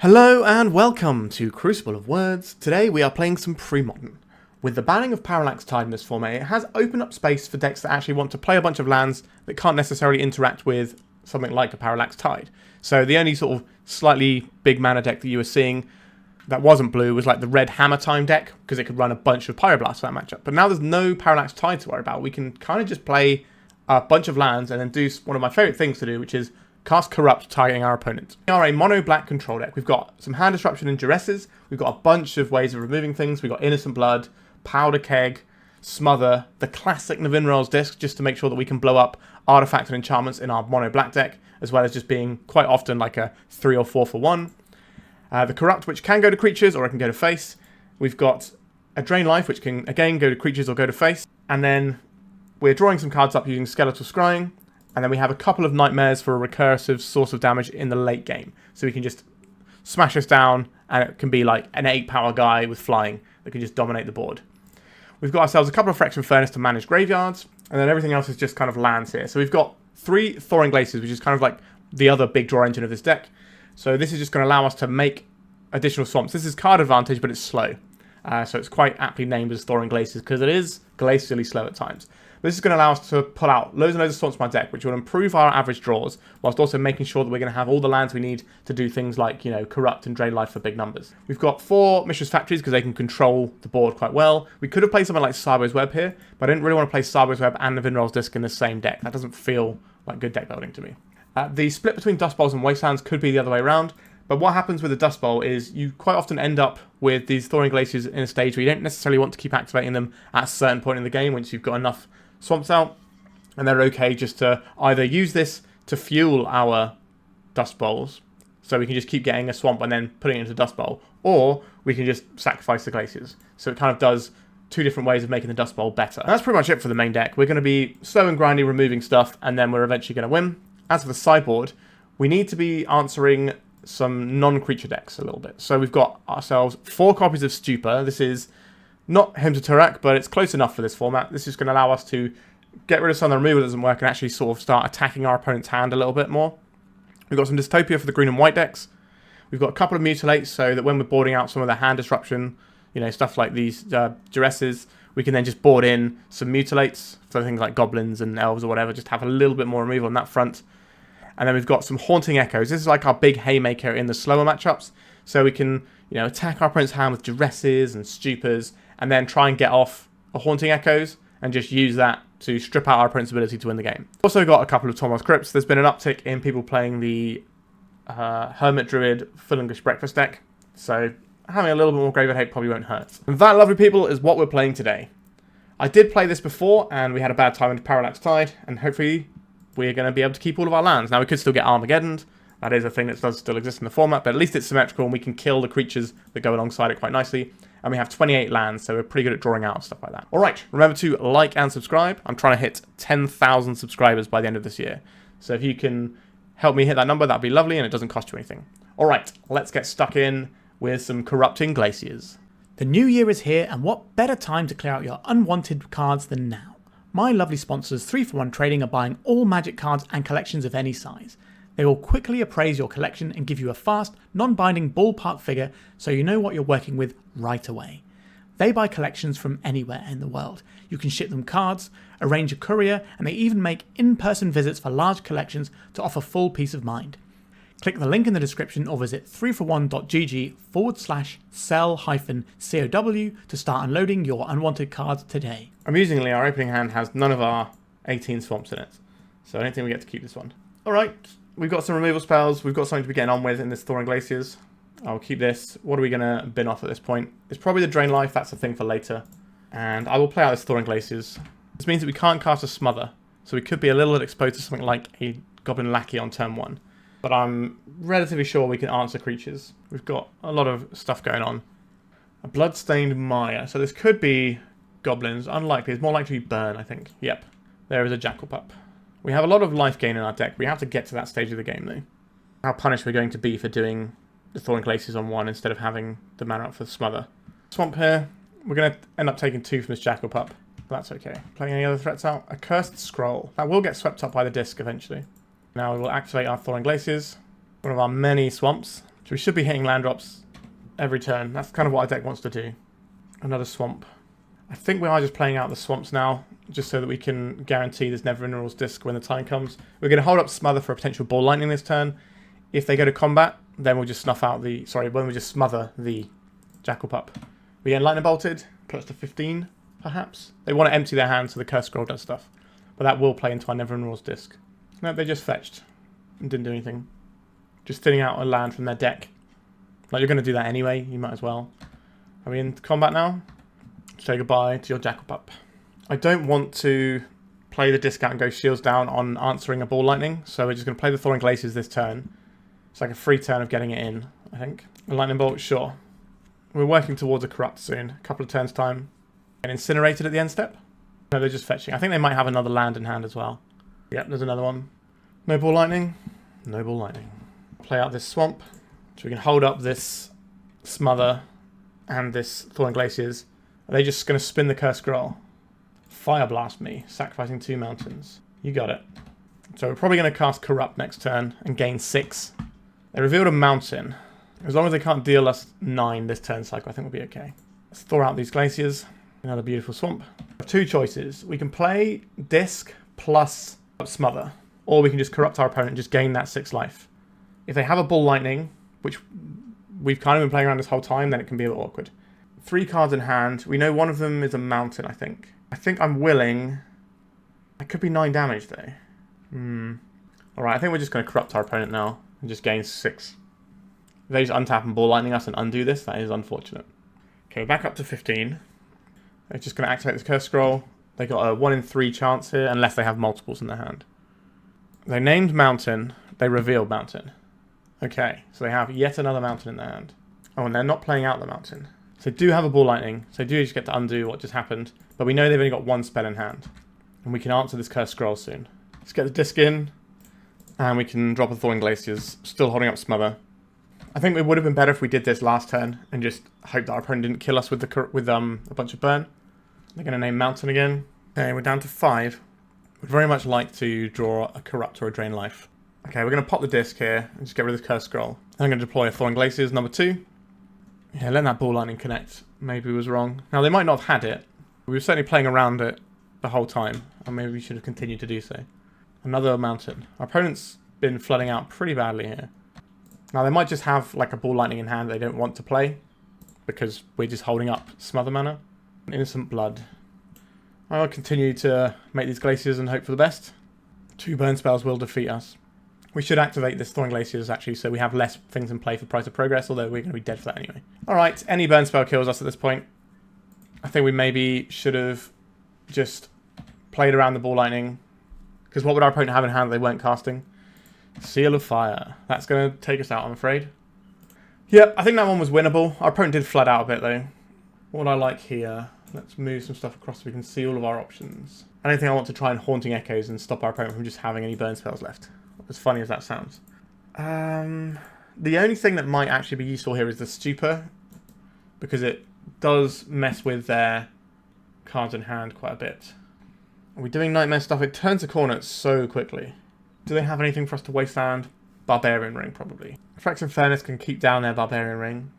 Hello and welcome to Crucible of Words. Today we are playing some Premodern. With the banning of Parallax Tide in this format, it has opened up space for decks that actually want to play a bunch of lands that can't necessarily interact with something like a Parallax Tide. So the only sort of slightly big mana deck that you were seeing that wasn't blue was like the red Hammer Time deck, because it could run a bunch of Pyroblast for that matchup. But now there's no Parallax Tide to worry about. We can kind of just play a bunch of lands and then do one of my favourite things to do, which is cast Corrupt, targeting our opponent. We are a mono-black control deck. We've got some hand disruption and Duresses. We've got a bunch of ways of removing things. We've got Innocent Blood, Powder Keg, Smother, the classic Nevinyrral's disc, just to make sure that we can blow up artifacts and enchantments in our mono-black deck, as well as just being quite often like a 3 or 4 for 1. The Corrupt, which can go to creatures or it can go to face. We've got a Drain Life, which can again go to creatures or go to face. And then we're drawing some cards up using Skeletal Scrying. And then we have a couple of Nightmares for a recursive source of damage in the late game. So we can just smash us down, and it can be like an 8-power guy with flying that can just dominate the board. We've got ourselves a couple of Phyrexian Furnace to manage graveyards, and then everything else is just kind of lands here. So we've got 3 Thawing Glaciers, which is kind of like the other big draw engine of this deck. So this is just going to allow us to make additional swamps. This is card advantage, but it's slow. So it's quite aptly named as Thawing Glaciers, because it is glacially slow at times. This is going to allow us to pull out loads and loads of swamps from our deck, which will improve our average draws, whilst also making sure that we're going to have all the lands we need to do things like, you know, Corrupt and Drain Life for big numbers. We've got 4 Mishra's Factories, because they can control the board quite well. We could have played something like Sideways Web here, but I didn't really want to play Sideways Web and Nevinyrral's Disc in the same deck. That doesn't feel like good deck building to me. The split between Dust Bowls and Wastelands could be the other way around, but what happens with the Dust Bowl is you quite often end up with these Thawing Glaciers in a stage where you don't necessarily want to keep activating them at a certain point in the game once you've got enough swamps out. And they're okay just to either use this to fuel our Dust Bowls, so we can just keep getting a swamp and then putting it into Dust Bowl, or we can just sacrifice the Glaciers. So it kind of does 2 different ways of making the Dust Bowl better. And that's pretty much it for the main deck. We're going to be slow and grindy removing stuff, and then we're eventually going to win. As for the sideboard, we need to be answering some non-creature decks a little bit. So we've got ourselves 4 copies of Stupor. This is not Hymn to Turak, but it's close enough for this format. This is going to allow us to get rid of some of the removal that doesn't work and actually sort of start attacking our opponent's hand a little bit more. We've got some Dystopia for the green and white decks. We've got a couple of Mutilates, so that when we're boarding out some of the hand disruption, you know, stuff like these Duresses, we can then just board in some Mutilates for things like goblins and elves or whatever, just have a little bit more removal on that front. And then we've got some Haunting Echoes. This is like our big haymaker in the slower matchups, so we can, you know, attack our opponent's hand with Duresses and Stupors, and then try and get off a Haunting Echoes, and just use that to strip out our opponent's ability to win the game. Also got a couple of Tormod Crypts. There's been an uptick in people playing the Hermit Druid Full English Breakfast deck, so having a little bit more Graveyard Hate probably won't hurt. And that, lovely people, is what we're playing today. I did play this before, and we had a bad time into Parallax Tide, and hopefully we're going to be able to keep all of our lands. Now, we could still get Armageddon. That is a thing that does still exist in the format, but at least it's symmetrical, and we can kill the creatures that go alongside it quite nicely. And we have 28 lands, so we're pretty good at drawing out stuff like that. Alright, remember to like and subscribe. I'm trying to hit 10,000 subscribers by the end of this year. So if you can help me hit that number, that'd be lovely, and it doesn't cost you anything. Alright, let's get stuck in with some Corrupting Glaciers. The new year is here, and what better time to clear out your unwanted cards than now? My lovely sponsors 3for1 Trading are buying all Magic cards and collections of any size. They will quickly appraise your collection and give you a fast, non-binding ballpark figure so you know what you're working with right away. They buy collections from anywhere in the world. You can ship them cards, arrange a courier, and they even make in-person visits for large collections to offer full peace of mind. Click the link in the description or visit 3for1.gg/sell-COW to start unloading your unwanted cards today. Amusingly, our opening hand has none of our 18 swamps in it, so I don't think we get to keep this one. Alright. We've got some removal spells. We've got something to be getting on with in this Thawing Glaciers. I'll keep this. What are we going to bin off at this point? It's probably the Drain Life. That's a thing for later. And I will play out this Thawing Glaciers. This means that we can't cast a Smother. So we could be a little bit exposed to something like a Goblin Lackey on turn 1. But I'm relatively sure we can answer creatures. We've got a lot of stuff going on. A Bloodstained Mire. So this could be goblins. Unlikely. It's more likely to be burn, I think. Yep. There is a Jackal Pup. We have a lot of life gain in our deck. We have to get to that stage of the game, though. How punished we're going to be for doing the Thawing Glaciers on 1 instead of having the mana up for the Smother. Swamp here. We're going to end up taking 2 from this Jackal Pup. That's okay. Playing any other threats out? A Cursed Scroll. That will get swept up by the disc eventually. Now we will activate our Thawing Glaciers. One of our many swamps. So we should be hitting land drops every turn. That's kind of what our deck wants to do. Another swamp. I think we are just playing out the swamps now, just so that we can guarantee this Nevinyrral's Disc when the time comes. We're going to hold up Smother for a potential ball lightning this turn. If they go to combat, then we'll just snuff out the... Sorry, when we just smother the Jackal Pup. We get lightning bolted, put us to 15, perhaps. They want to empty their hand so the Curse Scroll does stuff. But that will play into our Nevinyrral's Disc. No, they just fetched and didn't do anything. Just thinning out a land from their deck. Like, you're going to do that anyway, you might as well. Are we in combat now? Say goodbye to your Jackal Pup. I don't want to play the disc out and go shields down on answering a ball lightning, so we're just going to play the Thawing Glaciers this turn. It's like a free turn of getting it in, I think. A lightning bolt, sure. We're working towards a corrupt soon. A couple of turns time. And incinerated at the end step? No, they're just fetching. I think they might have another land in hand as well. Yep, there's another one. No ball lightning. No ball lightning. Play out this swamp. So we can hold up this Smother and this Thawing Glaciers. Are they just going to spin the Curse Scroll? Fire Blast me, sacrificing 2 mountains. You got it. So we're probably going to cast Corrupt next turn and gain 6. They revealed a mountain. As long as they can't deal us 9 this turn cycle, I think we'll be okay. Let's thaw out these glaciers. Another beautiful swamp. 2 choices. We can play Disc plus Smother, or we can just corrupt our opponent and just gain that 6 life. If they have a Ball Lightning, which we've kind of been playing around this whole time, then it can be a bit awkward. 3 cards in hand. We know one of them is a mountain, I think. I think I'm willing... It could be 9 damage, though. Alright, I think we're just going to corrupt our opponent now and just gain 6. If they just untap and Ball Lightning us and undo this, that is unfortunate. Okay, we're back up to 15. They're just going to activate this Curse Scroll. They got a 1 in 3 chance here, unless they have multiples in their hand. They named Mountain. They revealed Mountain. Okay, so they have yet another mountain in their hand. Oh, and they're not playing out the mountain. So they do have a Ball Lightning, so they do just get to undo what just happened. But we know they've only got 1 spell in hand. And we can answer this Curse Scroll soon. Let's get the disc in. And we can drop a Thawing Glaciers, still holding up Smother. I think it would have been better if we did this last turn and just hope that our opponent didn't kill us with a bunch of burn. They're going to name Mountain again. Okay, we're down to 5. Would very much like to draw a Corrupt or a Drain Life. Okay, we're going to pop the disc here and just get rid of the Curse Scroll. I'm going to deploy a Thawing Glaciers, number 2. Yeah, letting that Ball Lightning connect maybe was wrong. Now, they might not have had it. We were certainly playing around it the whole time, and maybe we should have continued to do so. Another Mountain. Our opponent's been flooding out pretty badly here. Now, they might just have like a Ball Lightning in hand they don't want to play, because we're just holding up Smother mana. Innocent Blood. I'll continue to make these Glaciers and hope for the best. 2 burn spells will defeat us. We should activate this Thawing Glaciers actually, so we have less things in play for Price of Progress, although we're going to be dead for that anyway. Alright, any burn spell kills us at this point. I think we maybe should have just played around the Ball Lightning, because what would our opponent have in hand that they weren't casting? Seal of Fire. That's going to take us out, I'm afraid. Yep, I think that one was winnable. Our opponent did flood out a bit, though. What would I like here? Let's move some stuff across so we can see all of our options. I don't think I want to try and Haunting Echoes and stop our opponent from just having any burn spells left. As funny as that sounds. The only thing that might actually be useful here is the Stupor, because it does mess with their cards in hand quite a bit. Are we doing Nightmare stuff? It turns the corner so quickly. Do they have anything for us to Wasteland? Barbarian Ring, probably. Phyrexian Furnace can keep down their Barbarian Ring,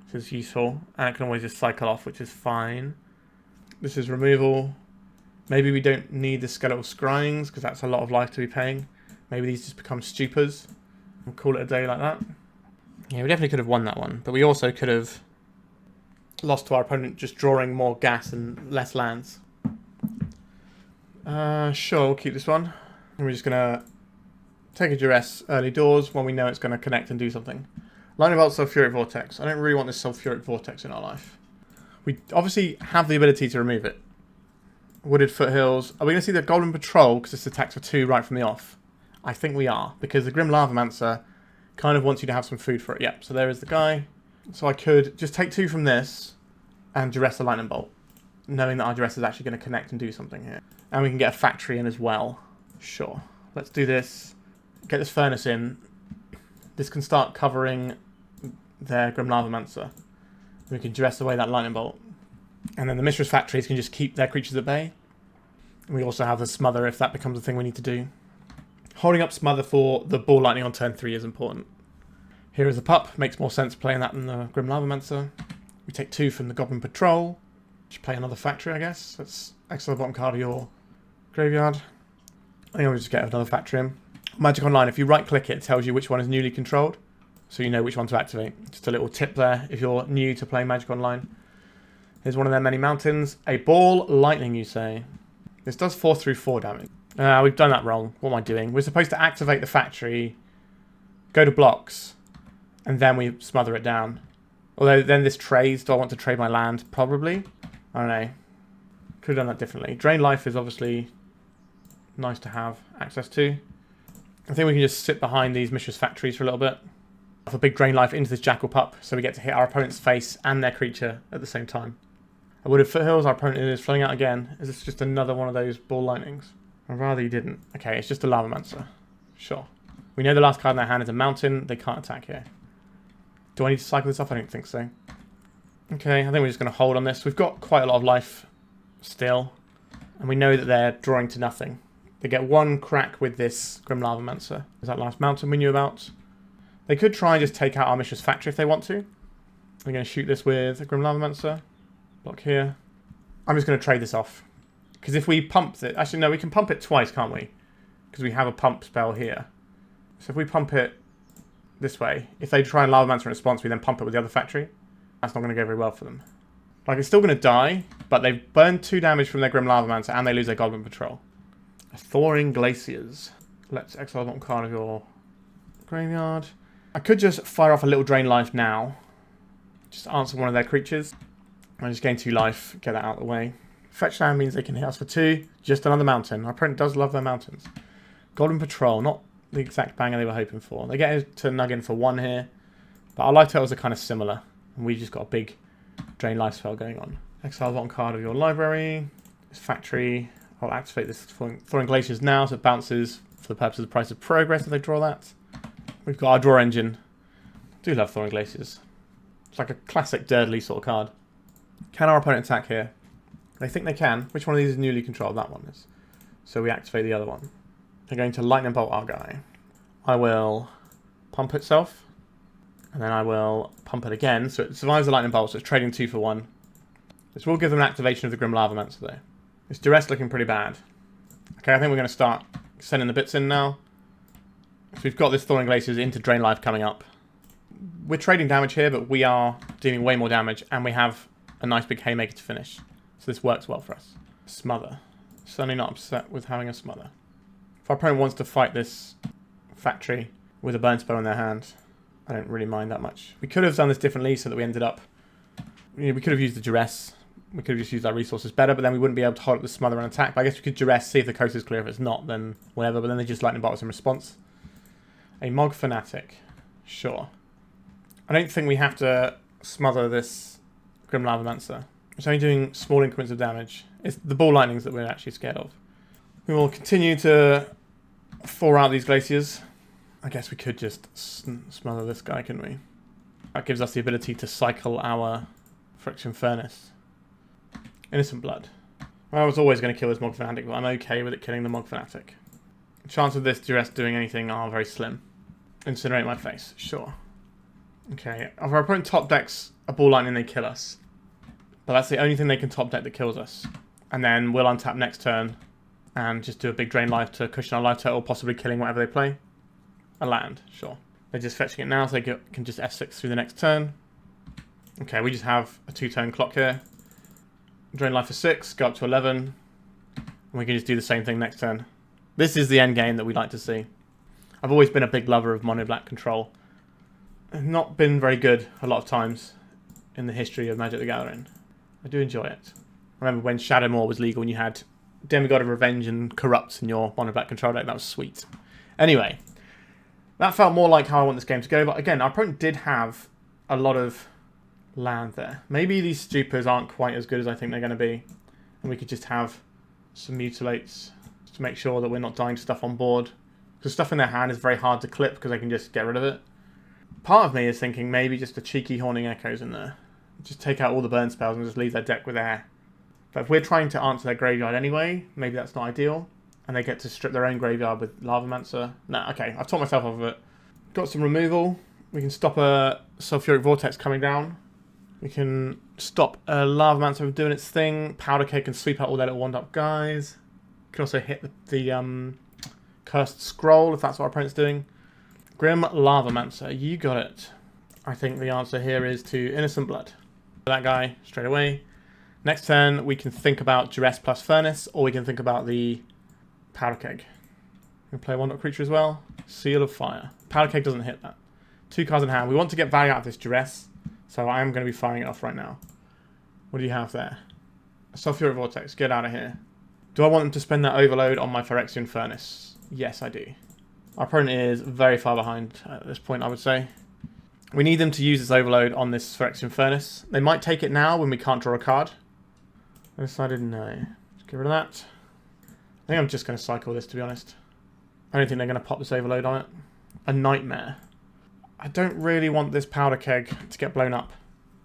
which is useful. And it can always just cycle off, which is fine. This is removal. Maybe we don't need the Skeletal Scryings, because that's a lot of life to be paying. Maybe these just become Stupors. We'll call it a day like that. Yeah, we definitely could have won that one. But we also could have lost to our opponent just drawing more gas and less lands. Sure, we'll keep this one. And we're just going to take a Duress early doors when we know it's going to connect and do something. Lightning Bolt, Sulfuric Vortex. I don't really want this Sulfuric Vortex in our life. We obviously have the ability to remove it. Wooded Foothills. Are we going to see the Golden Patrol because this attacks for 2 right from the off? I think we are, because the Grim Lavamancer kind of wants you to have some food for it. Yep, so there is the guy. So I could just take 2 from this and Duress the Lightning Bolt, knowing that our Duress is actually going to connect and do something here. And we can get a factory in as well. Sure. Let's do this. Get this Furnace in. This can start covering their Grim Lavamancer. We can Duress away that Lightning Bolt. And then the Mishra's factories can just keep their creatures at bay. And we also have the Smother if that becomes a thing we need to do. Holding up Smother for the Ball Lightning on turn 3 is important. Here is the pup. Makes more sense playing that than the Grim Lavamancer. We take 2 from the Goblin Patrol. Just play another factory, I guess. Let's exile the bottom card of your graveyard. I think I'll just get another factory in. Magic Online, if you right-click it, it tells you which one is newly controlled. So you know which one to activate. Just a little tip there if you're new to playing Magic Online. Here's one of their many mountains. A ball lightning, you say. This does 4/4 damage. We've done that wrong. What am I doing? We're supposed to activate the factory, go to blocks, and then we smother it down. Although then this trades. Do I want to trade my land? Probably. I don't know. Could have done that differently. Drain life is obviously nice to have access to. I think we can just sit behind these Mishra's factories for a little bit. Have a big drain life into this Jackal Pup, so we get to hit our opponent's face and their creature at the same time. A Wooded Foothills, our opponent is flooding out again. Is this just another one of those ball lightnings? I'd rather you didn't. Okay, it's just a Lavamancer. Sure. We know the last card in their hand is a mountain. They can't attack here. Do I need to cycle this off? I don't think so. Okay, I think we're just going to hold on this. We've got quite a lot of life still. And we know that they're drawing to nothing. They get 1 crack with this Grim Lavamancer. Is that last mountain we knew about? They could try and just take out our Mishra's factory if they want to. We're going to shoot this with a Grim Lavamancer. Block here. I'm just going to trade this off. Because if we pump it... Actually, no, we can pump it twice, can't we? Because we have a pump spell here. So if we pump it this way, if they try and Lavamancer in response, we then pump it with the other factory. That's not going to go very well for them. Like, it's still going to die, but they've burned 2 damage from their Grim Lavamancer, and they lose their Goblin Patrol. Thawing Glaciers. Let's exile one card of your graveyard. I could just fire off a little drain life now. Just answer one of their creatures. I just gain 2 life, get that out of the way. Fetch land means they can hit us for 2. Just another mountain. Our opponent does love their mountains. Golden Patrol, not the exact banger they were hoping for. They get to nug in for 1 here. But our life totals are kind of similar. And we just got a big drain life spell going on. Exile one card of your library. This factory. I'll activate this Thawing Glaciers now, so it bounces for the purpose of the price of progress if they draw that. We've got our draw engine. Do love Thawing Glaciers. It's like a classic Durdley sort of card. Can our opponent attack here? They think they can. Which one of these is newly controlled? That one is. So we activate the other one. They're going to Lightning Bolt our guy. I will pump itself. And then I will pump it again. So it survives the Lightning Bolt, so it's trading 2 for 1. This will give them an activation of the Grim Lavamancer though. This Duress looking pretty bad. Okay, I think we're going to start sending the bits in now. So we've got this Thawing Glaciers into Drain Life coming up. We're trading damage here, but we are dealing way more damage, and we have a nice big Haymaker to finish. So this works well for us. Smother. Certainly not upset with having a Smother. If our opponent wants to fight this factory with a burn spell in their hand, I don't really mind that much. We could have done this differently so that we ended up... we could have used the Duress. We could have just used our resources better, but then we wouldn't be able to hold up the Smother and attack. But I guess we could Duress, see if the coast is clear. If it's not, then whatever. But then they just Lightning Bolt us in response. A Mog Fanatic. Sure. I don't think we have to smother this Grim Lavamancer. It's only doing small increments of damage. It's the ball lightnings that we're actually scared of. We will continue to thaw out these glaciers. I guess we could just smother this guy, couldn't we? That gives us the ability to cycle our Phyrexian Furnace. Innocent Blood. Well, I was always going to kill this Mog Fanatic, but I'm okay with it killing the Mog Fanatic. The chance of this Duress doing anything are very slim. Incinerate my face. Sure. Okay. If our opponent top decks a ball lightning, they kill us. But that's the only thing they can top deck that kills us. And then we'll untap next turn and just do a big drain life to cushion our life total, possibly killing whatever they play. A land. Sure. They're just fetching it now, so they can just F6 through the next turn. Okay, we just have a 2-turn clock here. Drain life for 6, go up to 11. And we can just do the same thing next turn. This is the end game that we like to see. I've always been a big lover of mono black control. I've not been very good a lot of times in the history of Magic the Gathering. I do enjoy it. I remember when Shadowmoor was legal and you had Demigod of Revenge and Corrupt in your mono black control deck. That was sweet. Anyway, that felt more like how I want this game to go. But again, our opponent did have a lot of land there. Maybe these Stupors aren't quite as good as I think they're going to be. And we could just have some Mutilates just to make sure that we're not dying to stuff on board. Because stuff in their hand is very hard to clip because they can just get rid of it. Part of me is thinking maybe just a cheeky Horning Echoes in there. Just take out all the burn spells and just leave their deck with air. But if we're trying to answer their graveyard anyway, maybe that's not ideal. And they get to strip their own graveyard with Lavamancer. No, okay, I've taught myself off of it. Got some removal. We can stop a sulfuric vortex coming down. We can stop a Lavamancer from doing its thing. Powder Keg can sweep out all their little one-up guys. We can also hit the Cursed Scroll if that's what our opponent's doing. Grim Lavamancer, you got it. I think the answer here is to Innocent Blood. That guy straight away. Next turn, we can think about Duress plus Furnace, or we can think about the Powder Keg. We can play a 1-drop creature as well. Seal of Fire. Powder Keg doesn't hit that. 2 cards in hand. We want to get value out of this Duress, so I am going to be firing it off right now. What do you have there? A Sulfuric Vortex. Get out of here. Do I want them to spend that Overload on my Phyrexian Furnace? Yes, I do. Our opponent is very far behind at this point, I would say. We need them to use this Overload on this Phyrexian Furnace. They might take it now when we can't draw a card. I decided no. Let's get rid of that. I think I'm just going to cycle this, to be honest. I don't think they're going to pop this Overload on it. A Nightmare. I don't really want this Powder Keg to get blown up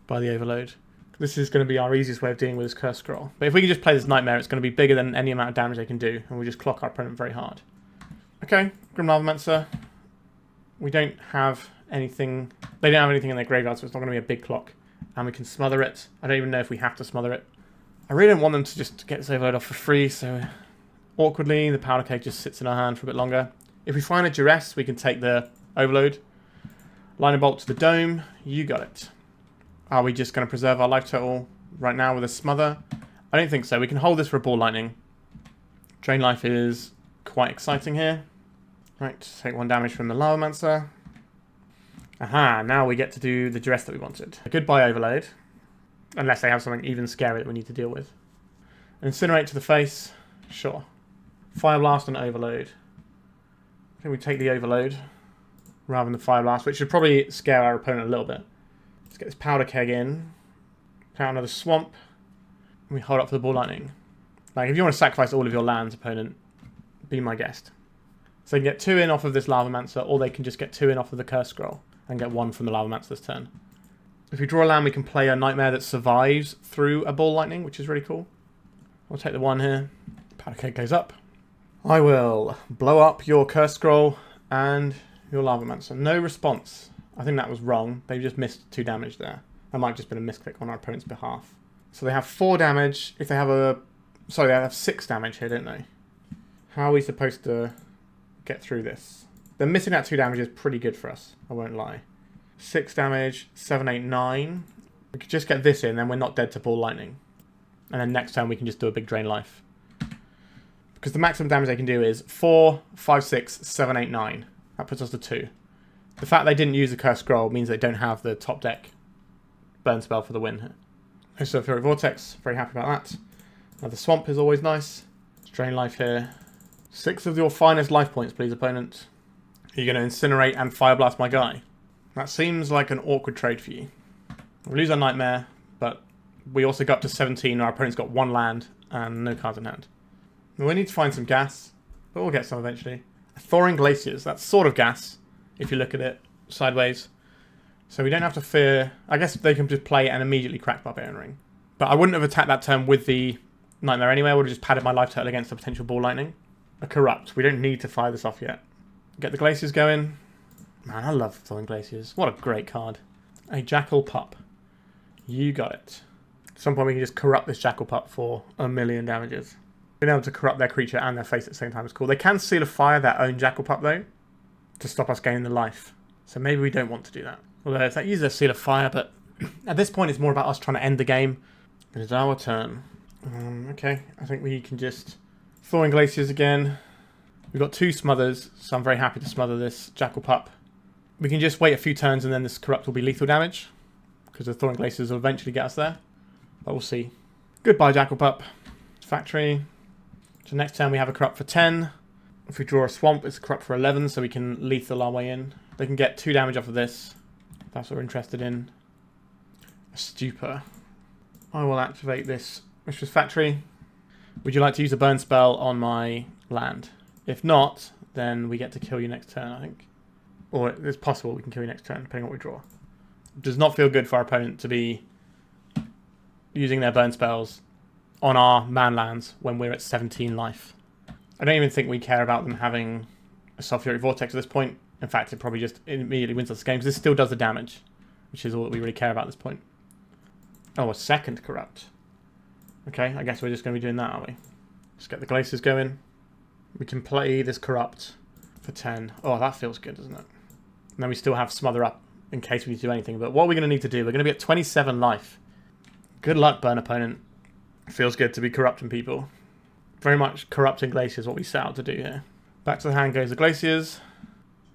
by the Overload. This is going to be our easiest way of dealing with this Cursed Scroll. But if we can just play this Nightmare, it's going to be bigger than any amount of damage they can do, and we'll just clock our opponent very hard. Okay, Grim Lavamancer. We don't have anything... They don't have anything in their graveyard, so it's not going to be a big clock. And we can smother it. I don't even know if we have to smother it. I really don't want them to just get this Overload off for free, so... Awkwardly, the Powder Keg just sits in our hand for a bit longer. If we find a Duress, we can take the Overload. Lightning Bolt to the Dome. You got it. Are we just going to preserve our life total right now with a Smother? I don't think so. We can hold this for a Ball Lightning. Drain Life is quite exciting here. Right, take 1 damage from the Lavamancer. Aha, now we get to do the Duress that we wanted. A goodbye Overload. Unless they have something even scary that we need to deal with. Incinerate to the face. Sure. Fire Blast and Overload. I think we take the Overload rather than the Fire Blast, which should probably scare our opponent a little bit. Let's get this Powder Keg in. Play out another Swamp. And we hold up for the Ball Lightning. Like, if you want to sacrifice all of your lands, opponent, be my guest. So they can get 2 in off of this Lavamancer, or they can just get 2 in off of the Cursed Scroll and get 1 from the Lavamancer this turn. If we draw a land, we can play a Nightmare that survives through a Ball Lightning, which is really cool. We'll take the 1 here. Powder Keg goes up. I will blow up your Cursed Scroll and your Lavamancer. No response. I think that was wrong. They just missed 2 damage there. That might have just been a misclick on our opponent's behalf. So they have 4 damage. If they have a... Sorry, they have 6 damage here, don't they? How are we supposed to get through this? Them missing that 2 damage is pretty good for us. I won't lie. 6 damage, 7, 8, 9. We could just get this in, then we're not dead to Ball Lightning. And then next turn we can just do a big Drain Life. Because the maximum damage they can do is 4, 5, 6, 7, 8, 9. That puts us to 2. The fact they didn't use the Cursed Scroll means they don't have the top deck burn spell for the win here. No Sulfuric Vortex, very happy about that. Now the Swamp is always nice. Let's Drain Life here. 6 of your finest life points, please, opponent. Are you going to Incinerate and Fire Blast my guy? That seems like an awkward trade for you. We lose our Nightmare, but we also got up to 17 and our opponent's got 1 land and no cards in hand. We need to find some gas, but we'll get some eventually. Thawing Glaciers, that's sort of gas, if you look at it sideways. So we don't have to fear... I guess they can just play and immediately crack Barbarian Ring. But I wouldn't have attacked that turn with the Nightmare anyway. I would have just padded my life total against a potential Ball Lightning. A Corrupt. We don't need to fire this off yet. Get the Glaciers going. Man, I love Thawing Glaciers. What a great card. A Jackal Pup. You got it. At some point we can just corrupt this Jackal Pup for 1,000,000 damages. Being able to corrupt their creature and their face at the same time is cool. They can Seal of Fire their own Jackal Pup though, to stop us gaining the life. So maybe we don't want to do that. Although if they use their Seal of Fire, but at this point it's more about us trying to end the game. It is our turn. Okay, I think we can just Thawing Glaciers again. We've got 2 Smothers, so I'm very happy to smother this Jackal Pup. We can just wait a few turns and then this Corrupt will be lethal damage, because the Thawing Glaciers will eventually get us there. But we'll see. Goodbye, Jackal Pup. Factory. So next turn we have a Corrupt for 10. If we draw a Swamp, it's a Corrupt for 11, so we can lethal our way in. They can get 2 damage off of this. If that's what we're interested in. A Stupor. I will activate this Mishra's Factory. Would you like to use a burn spell on my land? If not, then we get to kill you next turn, I think. Or it's possible we can kill you next turn, depending on what we draw. It does not feel good for our opponent to be using their burn spells on our man lands when we're at 17 life. I don't even think we care about them having a Sulfuric Vortex at this point. In fact, it probably just immediately wins us the game, because this still does the damage, which is all that we really care about at this point. Oh, a second corrupt. Okay, I guess we're just going to be doing that, aren't we? Just get the glaciers going. We can play this corrupt for 10. Oh, that feels good, doesn't it? And then we still have Smother up in case we need to do anything. But what are we going to need to do? We're going to be at 27 life. Good luck, burn opponent. Feels good to be corrupting people. Very much corrupting glaciers, what we set out to do here. Back to the hand goes the glaciers.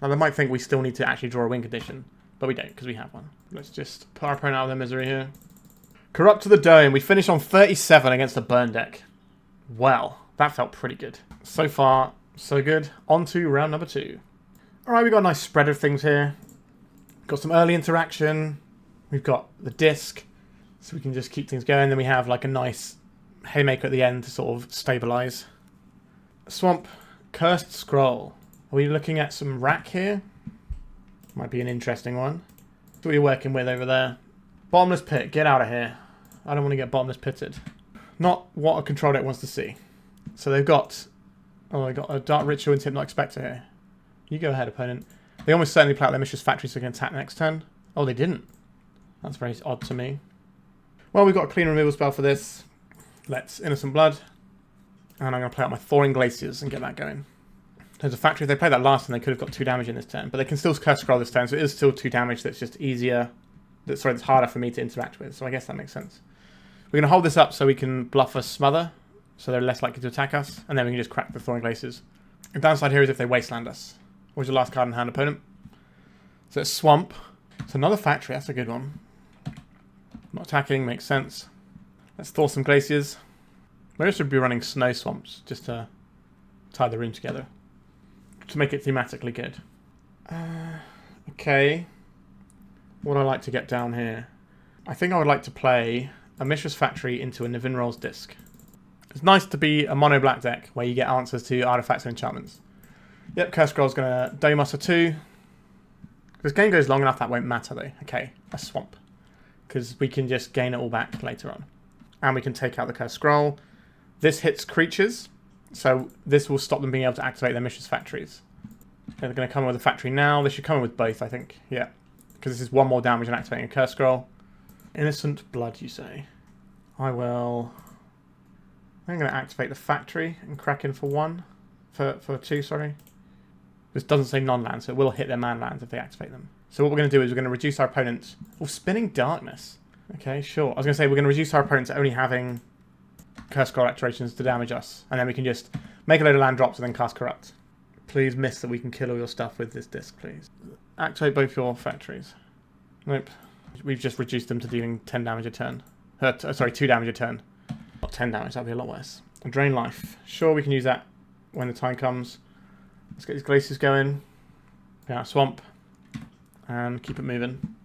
Now they might think we still need to actually draw a win condition, but we don't because we have one. Let's just put our opponent out of their misery here. Corrupt to the dome. We finish on 37 against the burn deck. Well, that felt pretty good. So far, so good. On to round number 2. Alright, we've got a nice spread of things here. Got some early interaction. We've got the disc, so we can just keep things going. Then we have like a nice haymaker at the end to sort of stabilize. Swamp, Cursed Scroll. Are we looking at some rack here? Might be an interesting one. What are you working with over there? Bottomless Pit, get out of here. I don't want to get bottomless pitted. Not what a control deck wants to see. So they've got... Oh, they got a Dark Ritual and Hypnotic Spectre here. You go ahead, opponent. They almost certainly play out their Mishra's Factory so they can attack next turn. Oh, they didn't. That's very odd to me. Well, we've got a clean removal spell for this. Let's Innocent Blood. And I'm going to play out my Thawing Glaciers and get that going. There's a factory. If they played that last turn, they could have got 2 damage in this turn. But they can still Curse Scroll this turn, so it is still 2 damage that's just easier. That's harder for me to interact with. So I guess that makes sense. We're going to hold this up so we can bluff a Smother, so they're less likely to attack us. And then we can just crack the Thawing Glaciers. The downside here is if they Wasteland us. What was your last card in hand, opponent? So it's Swamp. It's another factory. That's a good one. Not attacking. Makes sense. Let's thaw some Glaciers. Maybe I should be running Snow Swamps just to tie the room together. To make it thematically good. Okay. What would I like to get down here? I think I would like to play a Mishra's Factory into a Nevinyrral's Disc. It's nice to be a mono black deck where you get answers to artifacts and enchantments. Yep, Curse Scroll's going to dome us a 2. If this game goes long enough, that won't matter though. Okay, a Swamp. Because we can just gain it all back later on. And we can take out the Curse Scroll. This hits creatures, so this will stop them being able to activate their Mishra's Factories. They're going to come in with a factory now. They should come in with both, I think. Yeah. Because this is 1 more damage than activating a Curse Scroll. Innocent Blood, you say? I'm going to activate the factory and crack in for 1. For 2, sorry. This doesn't say non-land, so it will hit their man lands if they activate them. So what we're going to do is we're going to reduce our opponents... Oh, Spinning Darkness. Okay, sure. I was going to say we're going to reduce our opponents to only having Curse Scroll activations to damage us. And then we can just make a load of land drops and then cast Corrupt. Please miss that we can kill all your stuff with this disc, please. Activate both your factories. Nope. We've just reduced them to dealing 10 damage a turn. Sorry, 2 damage a turn. Not 10 damage, that'd be a lot worse. And Drain Life. Sure, we can use that when the time comes. Let's get these Glaciers going. Get out Swamp. And keep it moving.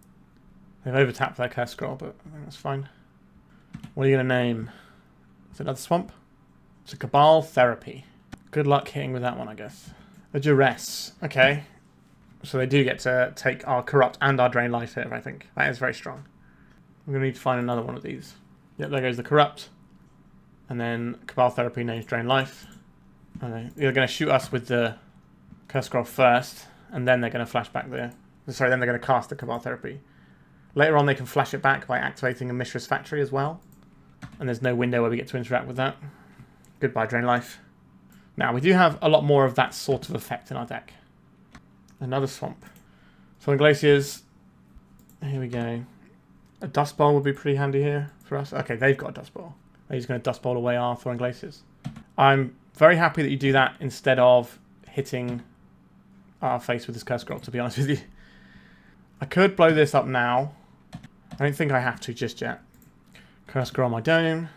They've overtapped their Curse Scroll, but I think that's fine. What are you going to name? Is it another Swamp? It's a Cabal Therapy. Good luck hitting with that one, I guess. A Duress. Okay. So they do get to take our Corrupt and our Drain Life here, I think. That is very strong. We're going to need to find another one of these. Yep, there goes the Corrupt. And then Cabal Therapy names Drain Life. And they're going to shoot us with the Curse Scroll first, and then they're going to flash back the... Sorry, then they're going to cast the Cabal Therapy. Later on, they can flash it back by activating a Mishra's Factory as well. And there's no window where we get to interact with that. Goodbye, Drain Life. Now, we do have a lot more of that sort of effect in our deck. Another Swamp. Thawing Glaciers. Here we go. A Dust Bowl would be pretty handy here for us. Okay, they've got a Dust Bowl. He's going to Dust Bowl away our Thawing Glaciers. I'm very happy that you do that instead of hitting our face with this Curse Scroll, to be honest with you. I could blow this up now. I don't think I have to just yet. Curse Scroll on my dome.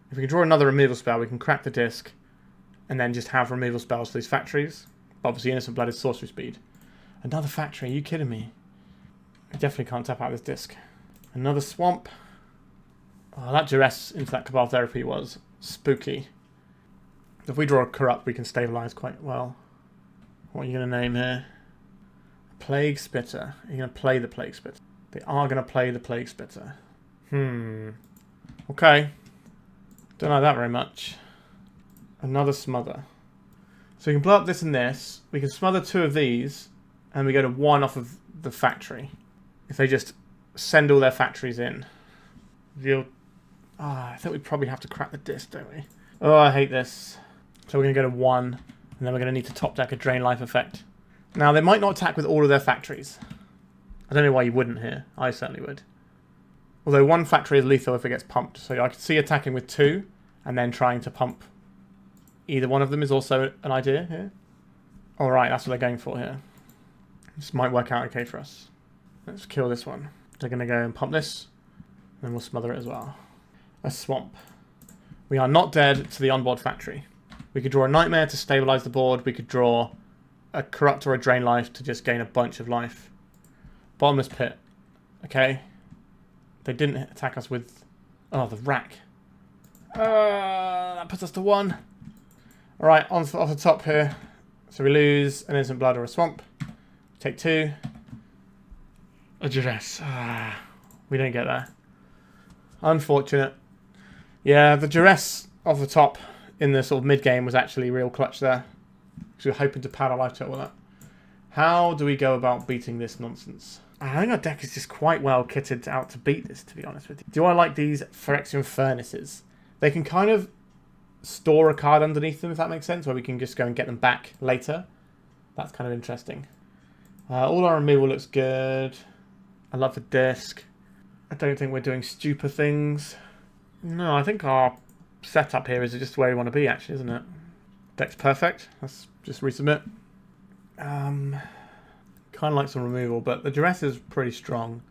If we can draw another removal spell, we can crack the disc and then just have removal spells for these factories. Obviously, Innocent Blood is sorcery speed. Another factory, are you kidding me? I definitely can't tap out this disc. Another Swamp. Oh, that Duress into that Cabal Therapy was spooky. If we draw a Corrupt, we can stabilize quite well. What are you going to name here? Plague Spitter. Are you going to play the Plague Spitter? They are going to play the Plague Spitter. Okay. Don't like that very much. Another Smother. So we can blow up this and this. We can smother 2 of these. And we go to 1 off of the factory. If they just send all their factories in. I think we probably have to crack the disc, don't we? Oh, I hate this. So we're going to go to 1, and then we're going to need to top deck a Drain Life effect. Now, they might not attack with all of their factories. I don't know why you wouldn't here. I certainly would. Although 1 factory is lethal if it gets pumped. So I could see attacking with 2, and then trying to pump either one of them is also an idea here. Alright, that's what they're going for here. This might work out okay for us. Let's kill this one. They're going to go and pump this. And we'll smother it as well. A swamp. We are not dead to the onboard factory. We could draw a Nightmare to stabilize the board. We could draw a Corrupt or a Drain Life to just gain a bunch of life. Bottomless Pit. Okay. They didn't attack us with... Oh, the rack. That puts us to 1. Alright, off the top here. So we lose an Innocent Blood or a Swamp. Take 2. A Duress. We don't get there. Unfortunate. Yeah, the Duress off the top in the sort of mid-game was actually real clutch there. Because we were hoping to powder life to it with that. How do we go about beating this nonsense? I think our deck is just quite well kitted out to beat this, to be honest with you. Do I like these Phyrexian Furnaces? They can kind of store a card underneath them, if that makes sense, where we can just go and get them back later. That's kind of interesting. All our removal looks good. I love the disc. I don't think we're doing stupor things. No, I think our setup here is just where we want to be, actually, isn't it? Deck's perfect. Let's just resubmit. Kind of like some removal, but the Duress is pretty strong.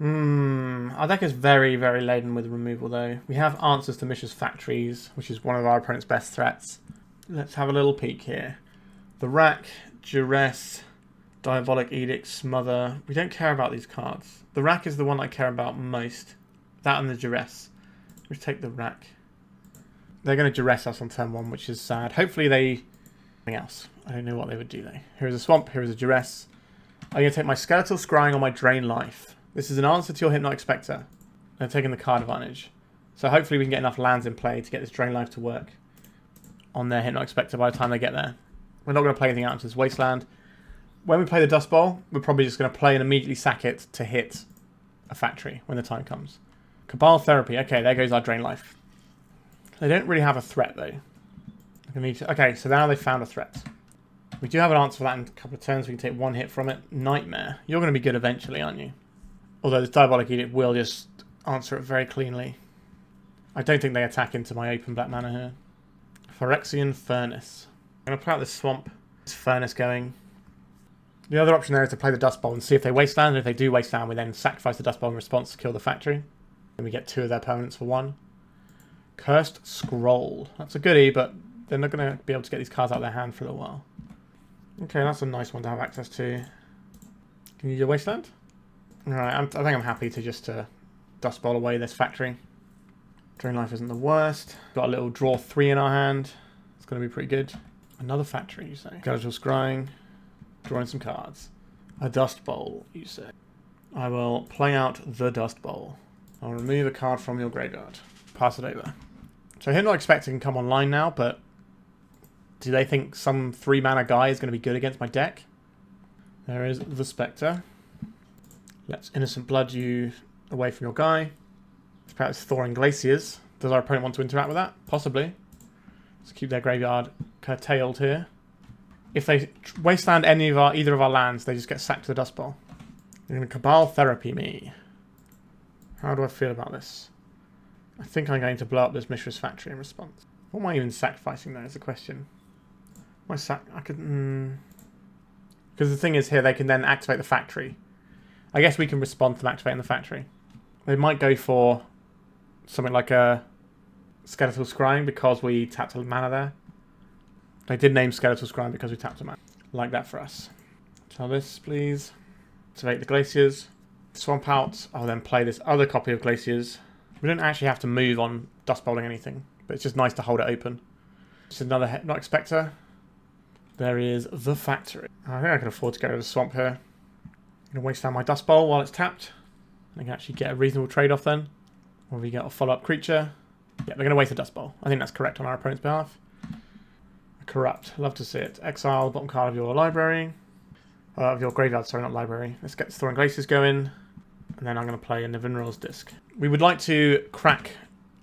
Our deck is very, very laden with removal, though. We have answers to Mishra's factories, which is one of our opponent's best threats. Let's have a little peek here. The Rack, Duress, Diabolic Edict, Smother. We don't care about these cards. The Rack is the one I care about most. That and the Duress. Let's take the Rack. They're going to Duress us on turn 1, which is sad. Hopefully they... Something else. I don't know what they would do, though. Here's a Swamp. Here's a Duress. I'm going to take my Skeletal Scrying on my Drain Life. This is an answer to your Hypnotic Spectre. They're taking the card advantage. So hopefully we can get enough lands in play to get this Drain Life to work on their Hypnotic Spectre by the time they get there. We're not going to play anything out into this Wasteland. When we play the Dust Bowl, we're probably just going to play and immediately sack it to hit a factory when the time comes. Cabal Therapy. Okay, there goes our Drain Life. They don't really have a threat, though. Okay, so now they've found a threat. We do have an answer for that in a couple of turns. We can take 1 hit from it. Nightmare. You're going to be good eventually, aren't you? Although this Diabolic Edict will just answer it very cleanly. I don't think they attack into my open black mana here. Phyrexian Furnace. I'm going to play out this Swamp. This Furnace going. The other option there is to play the Dust Bowl and see if they Wasteland. And if they do Wasteland, we then sacrifice the Dust Bowl in response to kill the factory. Then we get 2 of their permanents for 1. Cursed Scroll. That's a goodie, but they're not going to be able to get these cards out of their hand for a little while. Okay, that's a nice one to have access to. Can you do Wasteland? Alright, I think I'm happy to just Dust Bowl away this factory. Drain Life isn't the worst. Got a little draw 3 in our hand. It's going to be pretty good. Another factory, you say? Skeletal Scrying. Drawing some cards. A Dust Bowl, you say? I will play out the Dust Bowl. I'll remove a card from your graveyard. Pass it over. So Hypnotic Spectre can come online now, but do they think some 3-mana guy is going to be good against my deck? There is the Spectre. Let's Innocent Blood you away from your guy. Let's perhaps Thawing Glaciers. Does our opponent want to interact with that? Possibly. Let's keep their graveyard curtailed here. If they Wasteland either of our lands, they just get sacked to the Dust Bowl. They're going to Cabal Therapy me. How do I feel about this? I think I'm going to blow up this Mishra's factory in response. What am I even sacrificing there is the question. I could... Because the thing is here, they can then activate the factory. I guess we can respond to them activating the factory. They might go for something like a Skeletal Scrying because we tapped a mana there. They did name Skeletal Scrying because we tapped a mana. Like that for us. Tell this, please. Activate the Glaciers. Swamp out. I'll then play this other copy of Glaciers. We don't actually have to move on Dust Bowling anything, but it's just nice to hold it open. Just another Hypnotic Spectre. There is the factory. I think I can afford to go to the Swamp here. I'm going to waste down my Dust Bowl while it's tapped. I can actually get a reasonable trade-off then. Or we get a follow-up creature. Yeah, they're going to waste the Dust Bowl. I think that's correct on our opponent's behalf. Corrupt. Love to see it. Exile the bottom card of your library. Of your graveyard, sorry, not library. Let's get Thawing Glaciers going, and then I'm going to play a Nevinyrral's disc. We would like to crack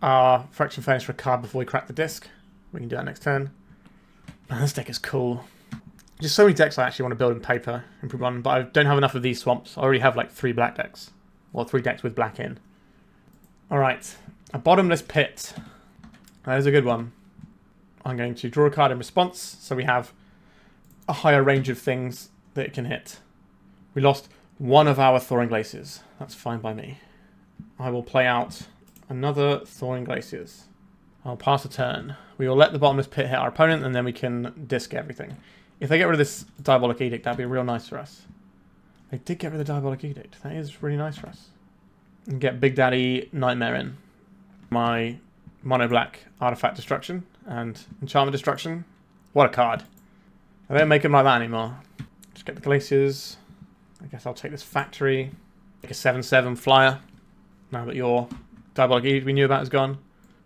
our Phyrexian Furnace for a card before we crack the disc. We can do that next turn. Man, this deck is cool. Just so many decks I actually want to build in paper in Premodern, but I don't have enough of these swamps. I already have like 3 black decks. Or 3 decks with black in. Alright, a bottomless pit. That is a good one. I'm going to draw a card in response, so we have a higher range of things that it can hit. We lost one of our Thawing Glaciers. That's fine by me. I will play out another Thawing Glaciers. I'll pass a turn. We will let the bottomless pit hit our opponent, and then we can disc everything. If they get rid of this Diabolic Edict, that'd be real nice for us. They did get rid of the Diabolic Edict. That is really nice for us. And get Big Daddy Nightmare in. My mono black Artifact Destruction and Enchantment Destruction. What a card. I don't make them like that anymore. Just get the Glaciers. I guess I'll take this Factory. Take a 7/7 flyer. Now that your Diabolic Edict we knew about is gone.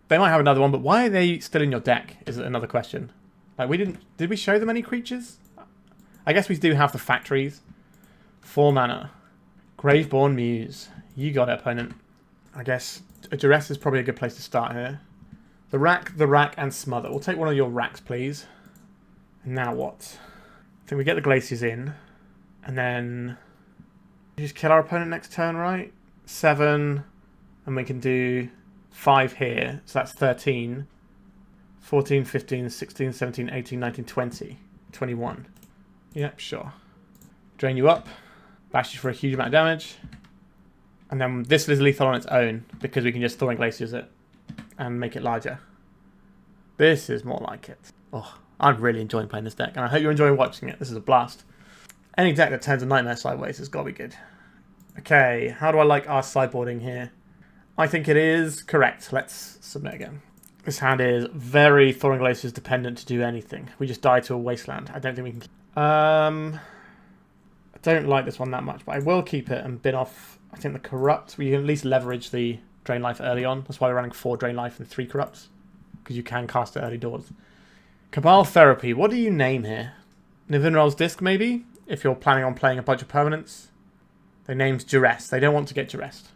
They might have another one, but why are they still in your deck is another question. Like, did we show them any creatures? I guess we do have the Factories. 4 mana. Graveborn Muse. You got it, opponent. I guess a Duress is probably a good place to start here. The Rack, and Smother. We'll take one of your Racks, please. And now what? I think we get the Glaciers in. And then we just kill our opponent next turn, right? 7. And we can do 5 here. So that's 13. 14, 15, 16, 17, 18, 19, 20. 21. Yep, sure. Drain you up. Bash you for a huge amount of damage. And then this is lethal on its own, because we can just Thawing Glaciers it and make it larger. This is more like it. Oh, I'm really enjoying playing this deck, and I hope you're enjoying watching it. This is a blast. Any deck that turns a Nightmare sideways has got to be good. Okay, how do I like our sideboarding here? I think it is correct. Let's submit again. This hand is very Thawing Glaciers dependent to do anything. We just die to a Wasteland. I don't think we can... I don't like this one that much, but I will keep it and bin off, I think, the Corrupt. We can at least leverage the Drain Life early on. That's why we're running 4 Drain Life and 3 Corrupts, because you can cast it early doors. Cabal Therapy. What do you name here? Nevinyrral's Disc, maybe? If you're planning on playing a bunch of permanents. They named Duress. They don't want to get Duressed.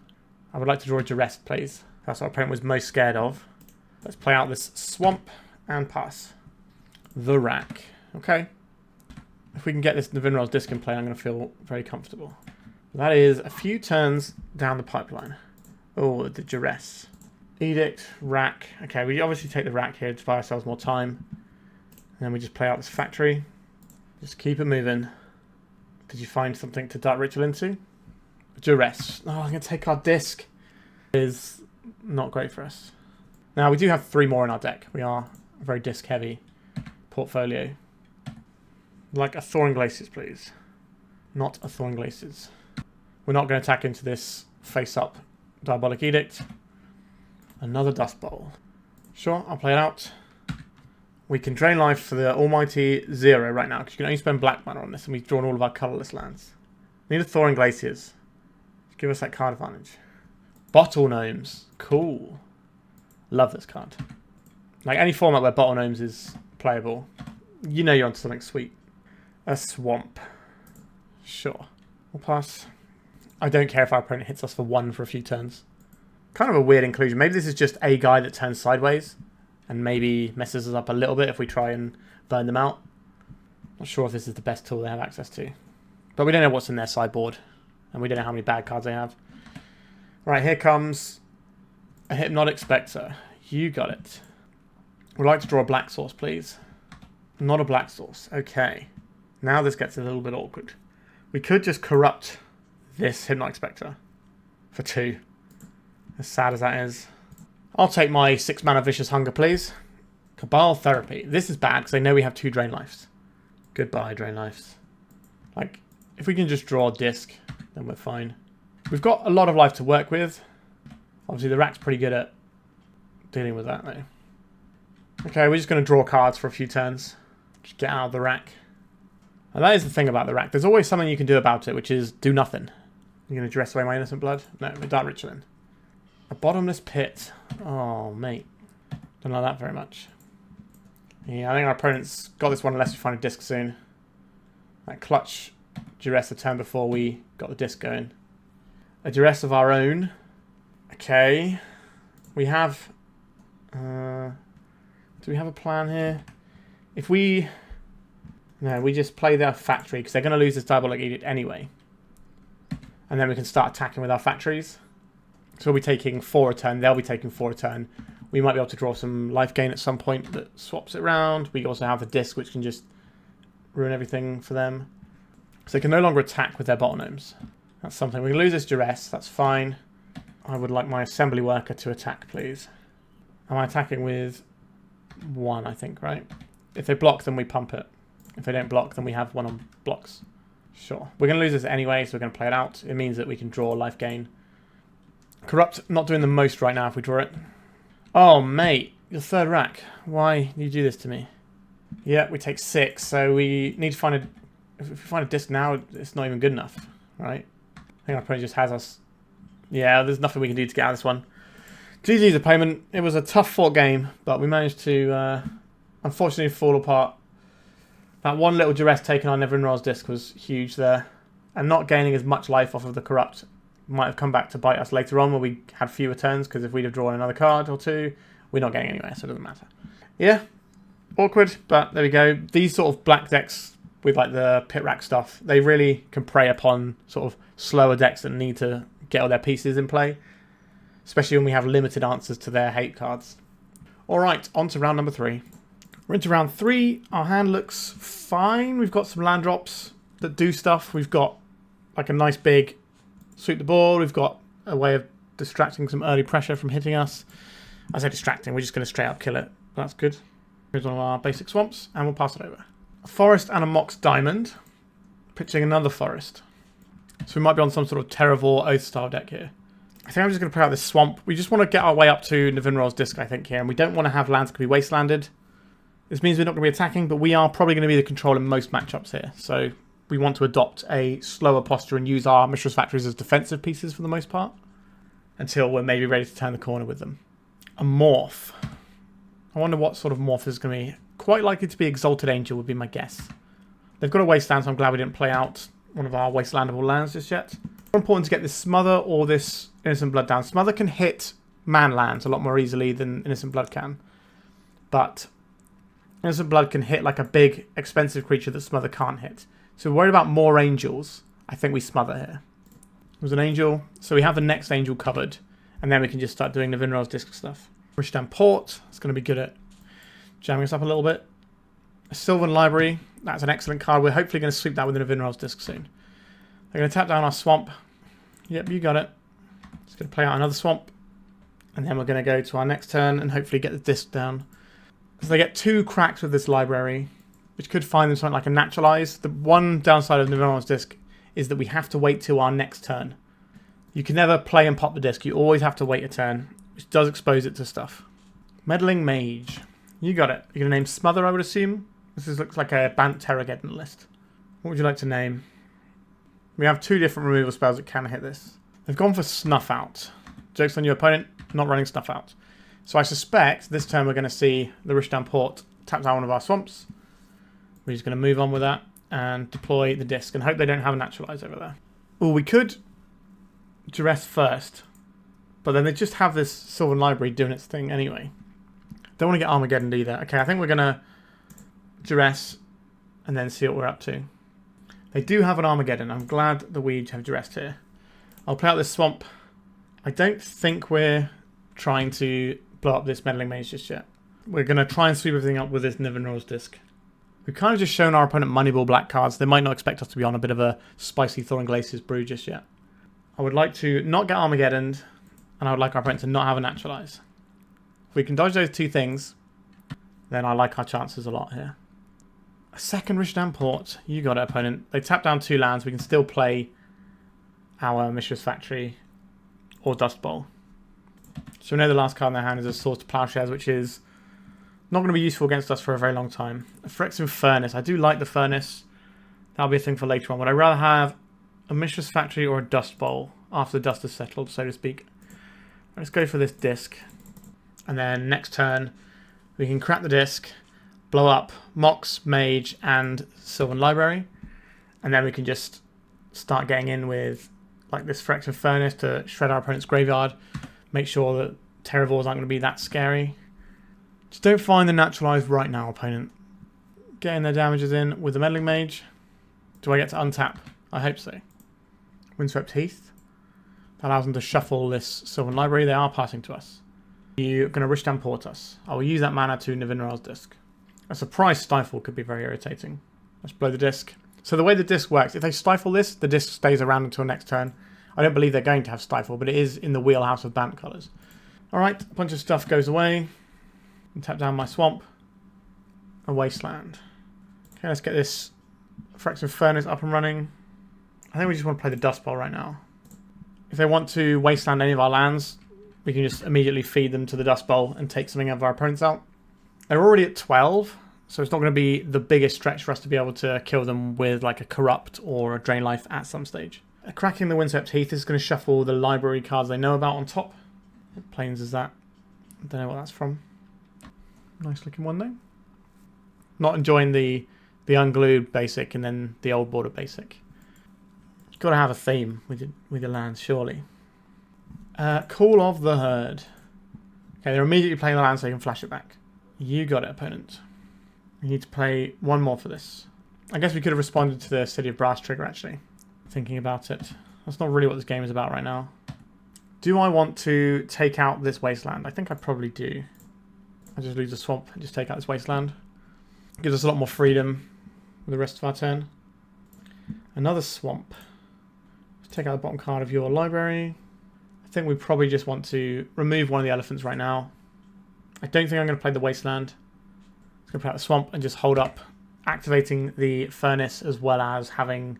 I would like to draw a Duress, please. That's what our opponent was most scared of. Let's play out this Swamp and pass. The Rack. Okay. If we can get this Nevinyrral's Disc in play, I'm going to feel very comfortable. That is a few turns down the pipeline. Oh, the Duress. Edict, Rack. Okay, we obviously take the Rack here to buy ourselves more time. And then we just play out this Factory. Just keep it moving. Did you find something to Dark Ritual into? Duress. Oh, I'm going to take our Disc. It is not great for us. Now, we do have 3 more in our deck. We are a very Disc-heavy portfolio. Like a Thawing Glaciers, please. Not a Thawing Glaciers. We're not going to attack into this face-up Diabolic Edict. Another Dust Bowl. Sure, I'll play it out. We can drain life for the almighty 0 right now, because you can only spend black mana on this, and we've drawn all of our colourless lands. Need a Thawing Glaciers. Give us that card advantage. Bottle Gnomes. Cool. Love this card. Like, any format where Bottle Gnomes is playable, you know you're onto something sweet. A Swamp. Sure. We'll pass. I don't care if our opponent hits us for 1 for a few turns. Kind of a weird inclusion. Maybe this is just a guy that turns sideways and maybe messes us up a little bit if we try and burn them out. Not sure if this is the best tool they have access to. But we don't know what's in their sideboard. And we don't know how many bad cards they have. Right, here comes a Hypnotic Spectre. You got it. We'd like to draw a black source, please. Not a black source. Okay. Now this gets a little bit awkward. We could just corrupt this Hypnotic Spectre for 2. As sad as that is. I'll take my 6 mana Vicious Hunger, please. Cabal Therapy. This is bad because I know we have 2 Drain Lives. Goodbye, Drain Lives. Like, if we can just draw a Disc, then we're fine. We've got a lot of life to work with. Obviously, the Rack's pretty good at dealing with that, though. Okay, we're just going to draw cards for a few turns. Just get out of the Rack. And that is the thing about the Rack. There's always something you can do about it, which is do nothing. You're going to dress away my innocent blood? No, we're Dark Ritualing. A Bottomless Pit. Oh, mate. Don't like that very much. Yeah, I think our opponent's got this one unless we find a Disc soon. That Clutch Duress a turn before we got the disc going. A Duress of our own. Okay. We have... do we have a plan here? If we... No, we just play their factory because they're going to lose this Diabolic Edict anyway. And then we can start attacking with our factories. So we'll be taking 4 a turn. They'll be taking 4 a turn. We might be able to draw some life gain at some point that swaps it around. We also have the disc which can just ruin everything for them. So they can no longer attack with their bottom-gnomes. That's something. We can lose this Duress. That's fine. I would like my assembly worker to attack, please. Am I attacking with 1, I think, right? If they block, then we pump it. If they don't block, then we have 1 on blocks. Sure. We're going to lose this anyway, so we're going to play it out. It means that we can draw life gain. Corrupt, not doing the most right now if we draw it. Oh, mate. Your 3rd rack. Why do you do this to me? Yeah, we take 6, so we need to find a... If we find a disc now, it's not even good enough, right? I think our opponent just has us... Yeah, there's nothing we can do to get out of this one. GG's opponent. It was a tough fought game, but we managed to, unfortunately, fall apart. That one little Duress taking on Nevinyrral's disc was huge there. And not gaining as much life off of the Corrupt might have come back to bite us later on where we had fewer turns, because if we'd have drawn another card or 2, we're not getting anywhere, so it doesn't matter. Yeah, awkward, but there we go. These sort of black decks with like the pit rack stuff, they really can prey upon sort of slower decks that need to get all their pieces in play, especially when we have limited answers to their hate cards. Alright, on to round number 3. We're into round 3. Our hand looks fine. We've got some land drops that do stuff. We've got like a nice big sweep the board. We've got a way of distracting some early pressure from hitting us. I say distracting, we're just going to straight up kill it. That's good. Here's one of our basic swamps, and we'll pass it over. A forest and a Mox Diamond. Pitching another forest. So we might be on some sort of Terravore Oath style deck here. I think I'm just going to play out this swamp. We just want to get our way up to Nevinyrral's disc, I think, here. And we don't want to have lands that can be wastelanded. This means we're not going to be attacking, but we are probably going to be the control in most matchups here. So we want to adopt a slower posture and use our Mishra's factories as defensive pieces for the most part. Until we're maybe ready to turn the corner with them. A morph. I wonder what sort of morph this is going to be. Quite likely to be Exalted Angel would be my guess. They've got a Wasteland, so I'm glad we didn't play out one of our Wastelandable lands just yet. More important to get this Smother or this Innocent Blood down. Smother can hit man lands a lot more easily than Innocent Blood can. But Innocent Blood can hit like a big, expensive creature that Smother can't hit. So we're worried about more angels. I think we Smother here. There's an angel, so we have the next angel covered. And then we can just start doing Nevinyrral's disc stuff. Rishdan Port, it's going to be good at jamming us up a little bit. A Sylvan Library, that's an excellent card. We're hopefully going to sweep that with Nevinyrral's disc soon. They're going to tap down our swamp. Yep, you got it. Just going to play out another swamp. And then we're going to go to our next turn and hopefully get the disc down. So they get 2 cracks with this library, which could find them something like a naturalize. The one downside of Nevinyrral's disc is that we have to wait till our next turn. You can never play and pop the disc. You always have to wait a turn, which does expose it to stuff. Meddling Mage. You got it. You're going to name Smother, I would assume. Looks like a Bant Terrageddon list. What would you like to name? We have 2 different removal spells that can hit this. They've gone for Snuff Out. Joke's on your opponent, not running Snuff Out. So I suspect this turn we're going to see the Rishdan Port tap down one of our swamps. We're just going to move on with that and deploy the disc and hope they don't have a naturalize over there. Oh, we could Duress first, but then they just have this Sylvan Library doing its thing anyway. Don't want to get Armageddon either. Okay, I think we're going to Duress and then see what we're up to. They do have an Armageddon. I'm glad the Weege have Duress here. I'll play out this swamp. I don't think we're trying to blow up this Meddling Mage just yet. We're going to try and sweep everything up with this Nevinyrral's disc. We've kind of just shown our opponent Moneyball black cards. They might not expect us to be on a bit of a spicy Thawing Glaciers brew just yet. I would like to not get Armageddoned, and I would like our opponent to not have a naturalize. If we can dodge those 2 things, then I like our chances a lot here. A second Rishdan Port. You got it, opponent. They tap down 2 lands. We can still play our Mishra's Factory or Dust Bowl. So we know the last card in their hand is a Swords to Plowshares, which is not going to be useful against us for a very long time. A Phyrexian Furnace. I do like the Furnace. That'll be a thing for later on. Would I rather have a Mishra's Factory or a Dust Bowl after the dust is settled, so to speak? Let's go for this disc. And then next turn, we can crack the disc, blow up Mox, Mage, and Sylvan Library. And then we can just start getting in with like this Phyrexian Furnace to shred our opponent's graveyard. Make sure that Terravores aren't going to be that scary. Just don't find the naturalized right now, opponent. Getting their damages in with the Meddling Mage. Do I get to untap? I hope so. Windswept Heath. That allows them to shuffle this Sylvan Library. They are passing to us. You're going to Rishdam Port us. I will use that mana to Nevinyrral's Disc. A surprise Stifle could be very irritating. Let's blow the disc. So the way the disc works, if they stifle this, the disc stays around until next turn. I don't believe they're going to have stifle, but it is in the wheelhouse of Bant colours. Alright, a bunch of stuff goes away. And tap down my swamp. A Wasteland. Okay, let's get this Phyrexian Furnace up and running. I think we just want to play the Dust Bowl right now. If they want to Wasteland any of our lands, we can just immediately feed them to the Dust Bowl and take something of our opponents out. They're already at 12, so it's not going to be the biggest stretch for us to be able to kill them with like a Corrupt or a Drain Life at some stage. Cracking the Windswept Heath is going to shuffle the library cards they know about on top. What planes is that? I don't know what that's from. Nice looking one though. Not enjoying the unglued basic and then the old border basic. You've got to have a theme with your lands, surely. Call of the Herd. Okay, they're immediately playing the land so they can flash it back. You got it, opponent. You need to play one more for this. I guess we could have responded to the City of Brass trigger, actually. Thinking about it. That's not really what this game is about right now. Do I want to take out this Wasteland? I think I probably do. I just lose a swamp and just take out this Wasteland. Gives us a lot more freedom with the rest of our turn. Another swamp. Let's take out the bottom card of your library. I think we probably just want to remove one of the elephants right now. I don't think I'm going to play the Wasteland. I'm going to play out the swamp and just hold up, activating the Furnace as well as having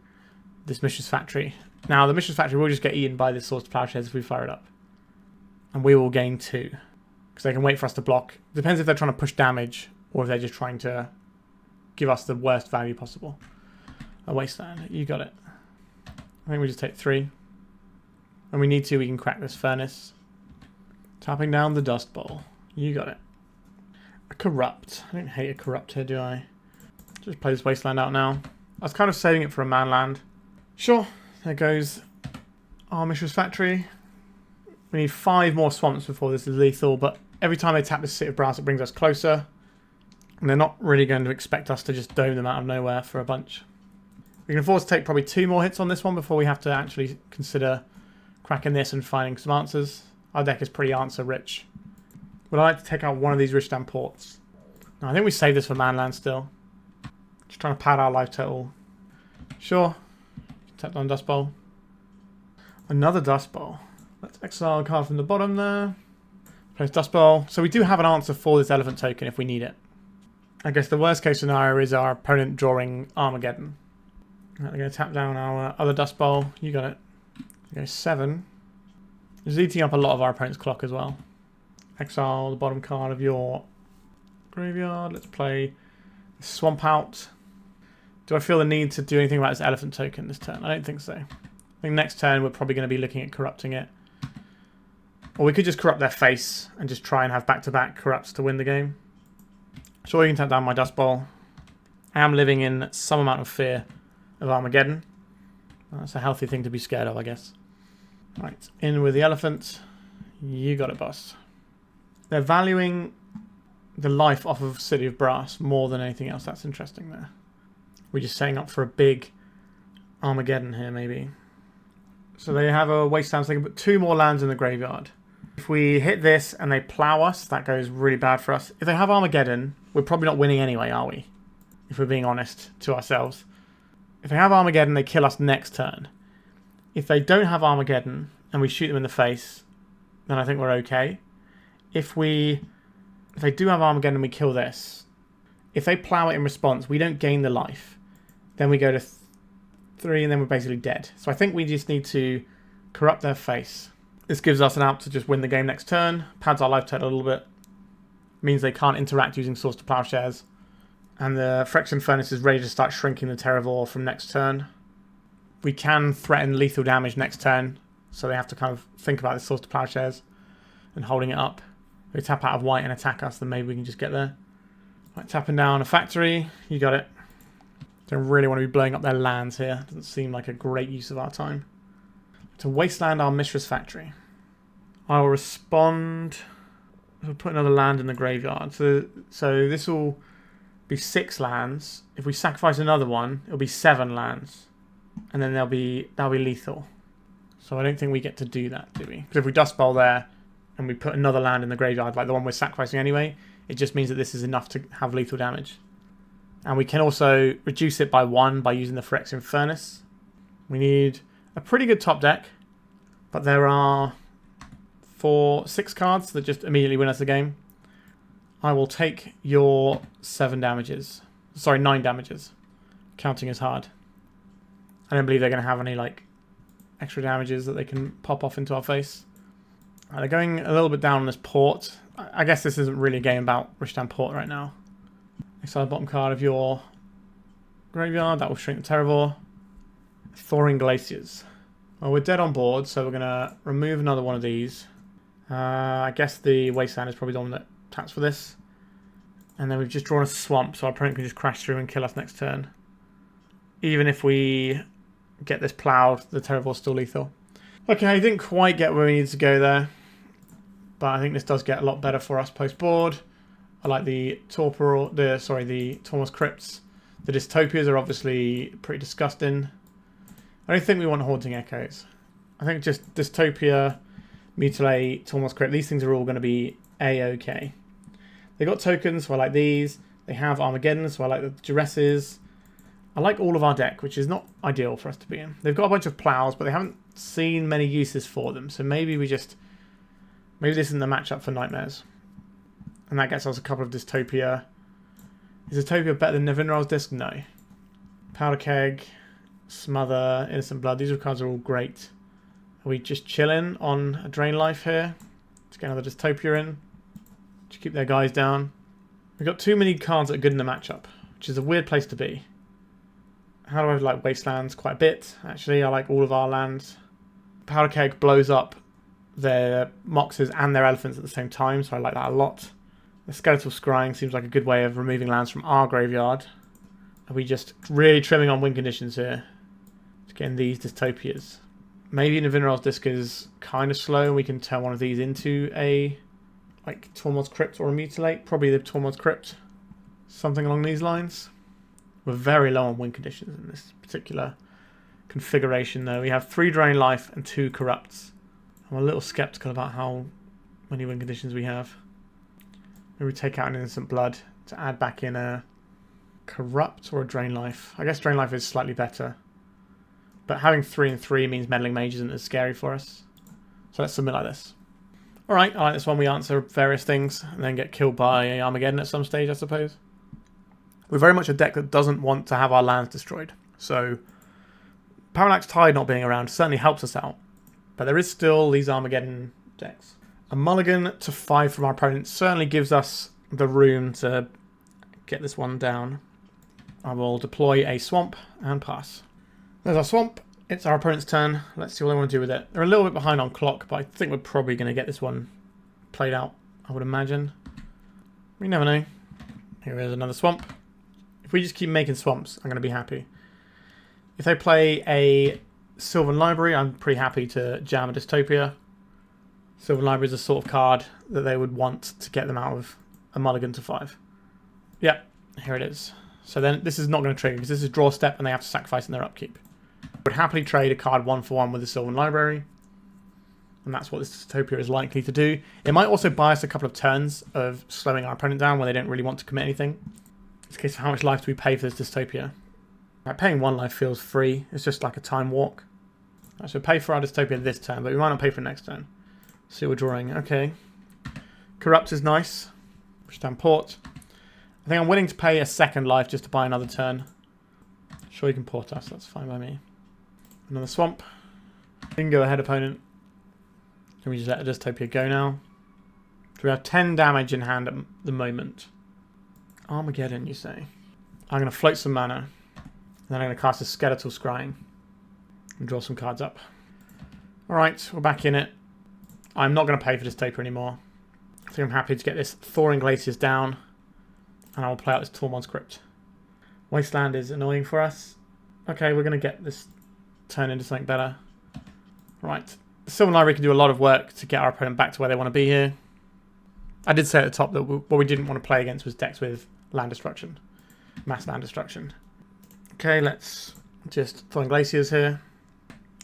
this Mishra's Factory. Now, the Mishra's Factory will just get eaten by this Swords to Plowshares if we fire it up. And we will gain 2. Because they can wait for us to block. Depends if they're trying to push damage or if they're just trying to give us the worst value possible. A Wasteland. You got it. I think we just take 3. When we need to, we can crack this Furnace. Tapping down the Dust Bowl. You got it. A Corrupt. I don't hate a Corrupt here, do I? Just play this Wasteland out now. I was kind of saving it for a man land. Sure. There goes our Mishra's Factory. We need 5 more swamps before this is lethal, but every time they tap this City of Brass, it brings us closer. And they're not really going to expect us to just dome them out of nowhere for a bunch. We can afford to take probably 2 more hits on this one before we have to actually consider cracking this and finding some answers. Our deck is pretty answer rich. Would I like to take out one of these Rishdam Ports? No, I think we save this for Manland still. Just trying to pad our life total. Sure. Tap on Dust Bowl. Another Dust Bowl. Let's exile a card from the bottom there. Place Dust Bowl. So we do have an answer for this elephant token if we need it. I guess the worst case scenario is our opponent drawing Armageddon. Right, they're going to tap down our other Dust Bowl. You got it. Go 7. Just eating up a lot of our opponent's clock as well. Exile the bottom card of your graveyard. Let's play Swamp out. Do I feel the need to do anything about this elephant token this turn? I don't think so. I think next turn we're probably going to be looking at corrupting it. Or we could just corrupt their face and just try and have back-to-back corrupts to win the game. Sure, you can tap down my Dust Bowl. I am living in some amount of fear of Armageddon. That's a healthy thing to be scared of, I guess. Right, in with the elephant. You got it, boss. They're valuing the life off of City of Brass more than anything else. That's interesting there. We're just setting up for a big Armageddon here, maybe. So they have a Wasteland, so they can put 2 more lands in the graveyard. If we hit this and they plow us, that goes really bad for us. If they have Armageddon, we're probably not winning anyway, are we? If we're being honest to ourselves. If they have Armageddon, they kill us next turn. If they don't have Armageddon and we shoot them in the face, then I think we're okay. If they do have Armageddon and we kill this, if they plow it in response, we don't gain the life. Then we go to 3 and then we're basically dead. So I think we just need to corrupt their face. This gives us an out to just win the game next turn. Pads our life total a little bit. Means they can't interact using Swords to Plowshares. And the Phyrexian Furnace is ready to start shrinking the Terravore from next turn. We can threaten lethal damage next turn. So they have to kind of think about the Swords to Plowshares and holding it up. If they tap out of white and attack us, then maybe we can just get there. Right, tapping down a factory. You got it. Don't really want to be blowing up their lands here. Doesn't seem like a great use of our time. To Wasteland our Mishra's factory. I will respond. We'll put another land in the graveyard. So this will be 6 lands. If we sacrifice another one, it'll be 7 lands. And then that'll be lethal. So I don't think we get to do that, do we? Because if we Dust Bowl there and we put another land in the graveyard, like the one we're sacrificing anyway, it just means that this is enough to have lethal damage. And we can also reduce it by 1 by using the Phyrexian Furnace. We need a pretty good top deck, but there are 6 cards that just immediately win us the game. I will take your 7 damages. Sorry, 9 damages. Counting as hard. I don't believe they're going to have any like extra damages that they can pop off into our face. Right, they're going a little bit down on this port. I guess this isn't really a game about Rishtan Port right now. Exile the bottom card of your graveyard. That will shrink the Terravor. Thawing Glaciers. Well, we're dead on board, so we're going to remove another one of these. I guess the Wasteland is probably the one that taps for this. And then we've just drawn a swamp, so our opponent can just crash through and kill us next turn. Even if we get this ploughed, the Terravor's still lethal. Okay, I didn't quite get where we needed to go there. But I think this does get a lot better for us post-board. I like the Tormod Crypts. The Dystopias are obviously pretty disgusting. I don't think we want Haunting Echoes. I think just Dystopia, Mutilate, Tormod Crypt, these things are all going to be A-okay. They got tokens, so I like these. They have Armageddon, so I like the Duresses. I like all of our deck, which is not ideal for us to be in. They've got a bunch of plows, but they haven't seen many uses for them. So maybe this isn't the matchup for Nightmares. And that gets us a couple of Dystopia. Is Dystopia better than Nevinyrral's disc? No. Powder Keg, Smother, Innocent Blood. These cards are all great. Are we just chilling on a Drain Life here? Let's get another Dystopia in. Just keep their guys down. We've got too many cards that are good in the matchup, which is a weird place to be. How do I like Wastelands? Quite a bit, actually. I like all of our lands. Powder Keg blows up their Moxes and their Elephants at the same time, so I like that a lot. The Skeletal Scrying seems like a good way of removing lands from our graveyard. Are we just really trimming on win conditions here? Just getting these Dystopias. Maybe Nevinyrral's disc is kind of slow and we can turn one of these into a like Tormod's Crypt or a Mutilate. Probably the Tormod's Crypt. Something along these lines. We're very low on win conditions in this particular configuration though. We have 3 Drain Life and 2 Corrupts. I'm a little skeptical about how many win conditions we have. Maybe we take out an Innocent Blood to add back in a Corrupt or a Drain Life. I guess Drain Life is slightly better. But having 3 and 3 means Meddling Mage isn't as scary for us. So let's submit like this. Alright, I like this one. We answer various things and then get killed by Armageddon at some stage, I suppose. We're very much a deck that doesn't want to have our lands destroyed. So Parallax Tide not being around certainly helps us out. But there is still these Armageddon decks. A mulligan to 5 from our opponent certainly gives us the room to get this one down. I will deploy a swamp and pass. There's our swamp. It's our opponent's turn. Let's see what they want to do with it. They're a little bit behind on clock, but I think we're probably going to get this one played out, I would imagine. We never know. Here is another swamp. If we just keep making swamps, I'm going to be happy. If they play a Sylvan Library, I'm pretty happy to jam a Dystopia. Sylvan Library is a sort of card that they would want to get them out of a mulligan to 5. Yeah, here it is. So then this is not going to trigger because this is draw step and they have to sacrifice in their upkeep. Would happily trade a card 1-for-1 with the Sylvan Library. And that's what this Dystopia is likely to do. It might also buy us a couple of turns of slowing our opponent down when they don't really want to commit anything. It's a case of how much life do we pay for this Dystopia. Right, paying 1 life feels free. It's just like a time walk. Right, so pay for our Dystopia this turn, but we might not pay for it next turn. See what we're drawing. Okay. Corrupt is nice. Push down port. I think I'm willing to pay a 2nd life just to buy another turn. Sure, you can port us. That's fine by me. Another swamp. You can go ahead, opponent. Can we just let the Dystopia go now? So we have 10 damage in hand at the moment. Armageddon, you say? I'm going to float some mana. And then I'm going to cast a Skeletal Scrying. And draw some cards up. Alright, we're back in it. I'm not going to pay for Dystopia anymore. I think I'm happy to get this Thawing Glaciers down. And I will play out this Tormod's Crypt. Wasteland is annoying for us. Okay, we're going to get this turned into something better. Right. The Sylvan Library can do a lot of work to get our opponent back to where they want to be here. I did say at the top that what we didn't want to play against was decks with land destruction. Mass land destruction. Okay, let's just Thawing Glaciers here.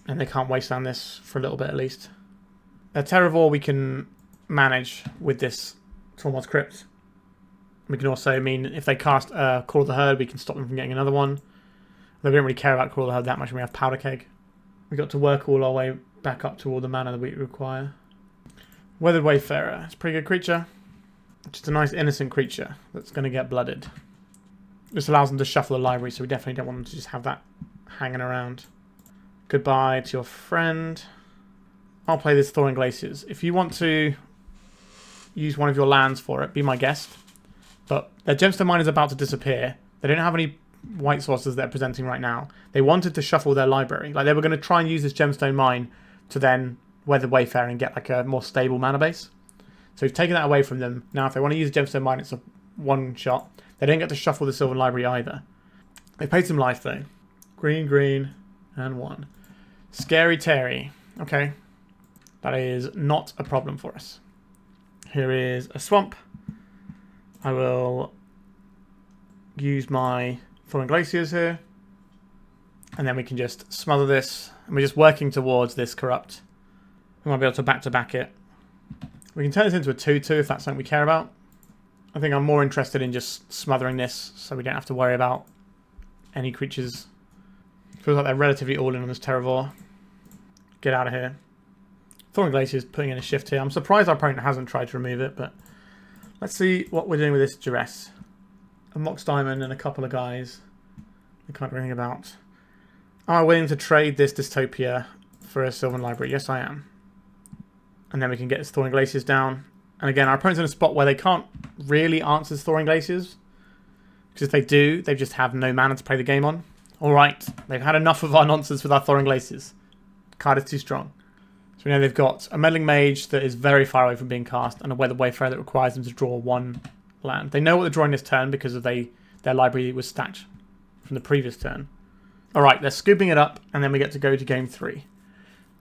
And they can't Wasteland this for a little bit at least. Terravore we can manage with this Tormod's Crypt. We can also, if they cast Call of the Herd, we can stop them from getting another one. Though we don't really care about Call of the Herd that much when we have Powder Keg. We've got to work all our way back up to all the mana that we require. Weathered Wayfarer. It's a pretty good creature. Just a nice innocent creature that's going to get blooded. This allows them to shuffle the library, so we definitely don't want them to just have that hanging around. Goodbye to your friend. I'll play this Thawing Glaciers. If you want to use one of your lands for it, be my guest. But their Gemstone Mine is about to disappear. They don't have any white sources they're presenting right now. They wanted to shuffle their library. Like, they were going to try and use this Gemstone Mine to then Weather Wayfarer and get like a more stable mana base. So we've taken that away from them. Now if they want to use Gemstone Mine, it's a one shot. They don't get to shuffle the Sylvan Library either. They paid some life though. Green, green, and 1. Scary Terry. Okay. That is not a problem for us. Here is a swamp. I will use my Thawing Glaciers here. And then we can just smother this. And we're just working towards this corrupt. We might be able to back it. We can turn this into a 2-2 if that's something we care about. I think I'm more interested in just smothering this so we don't have to worry about any creatures. Feels like they're relatively all in on this Terravore. Get out of here. Thawing Glaciers putting in a shift here. I'm surprised our opponent hasn't tried to remove it, but let's see what we're doing with this Duress. A Mox Diamond and a couple of guys we can't do anything about. Am I willing to trade this Dystopia for a Sylvan Library? Yes, I am. And then we can get this Thawing Glaciers down. And again, our opponent's in a spot where they can't really answer this Thawing Glaciers. Because if they do, they just have no mana to play the game on. Alright, they've had enough of our nonsense with our Thawing Glaciers. Card is too strong. So we know they've got a Meddling Mage that is very far away from being cast, and a Weathered Wayfarer that requires them to draw 1 land. They know what they're drawing this turn because of their library was stacked from the previous turn. Alright, they're scooping it up, and then we get to go to game 3.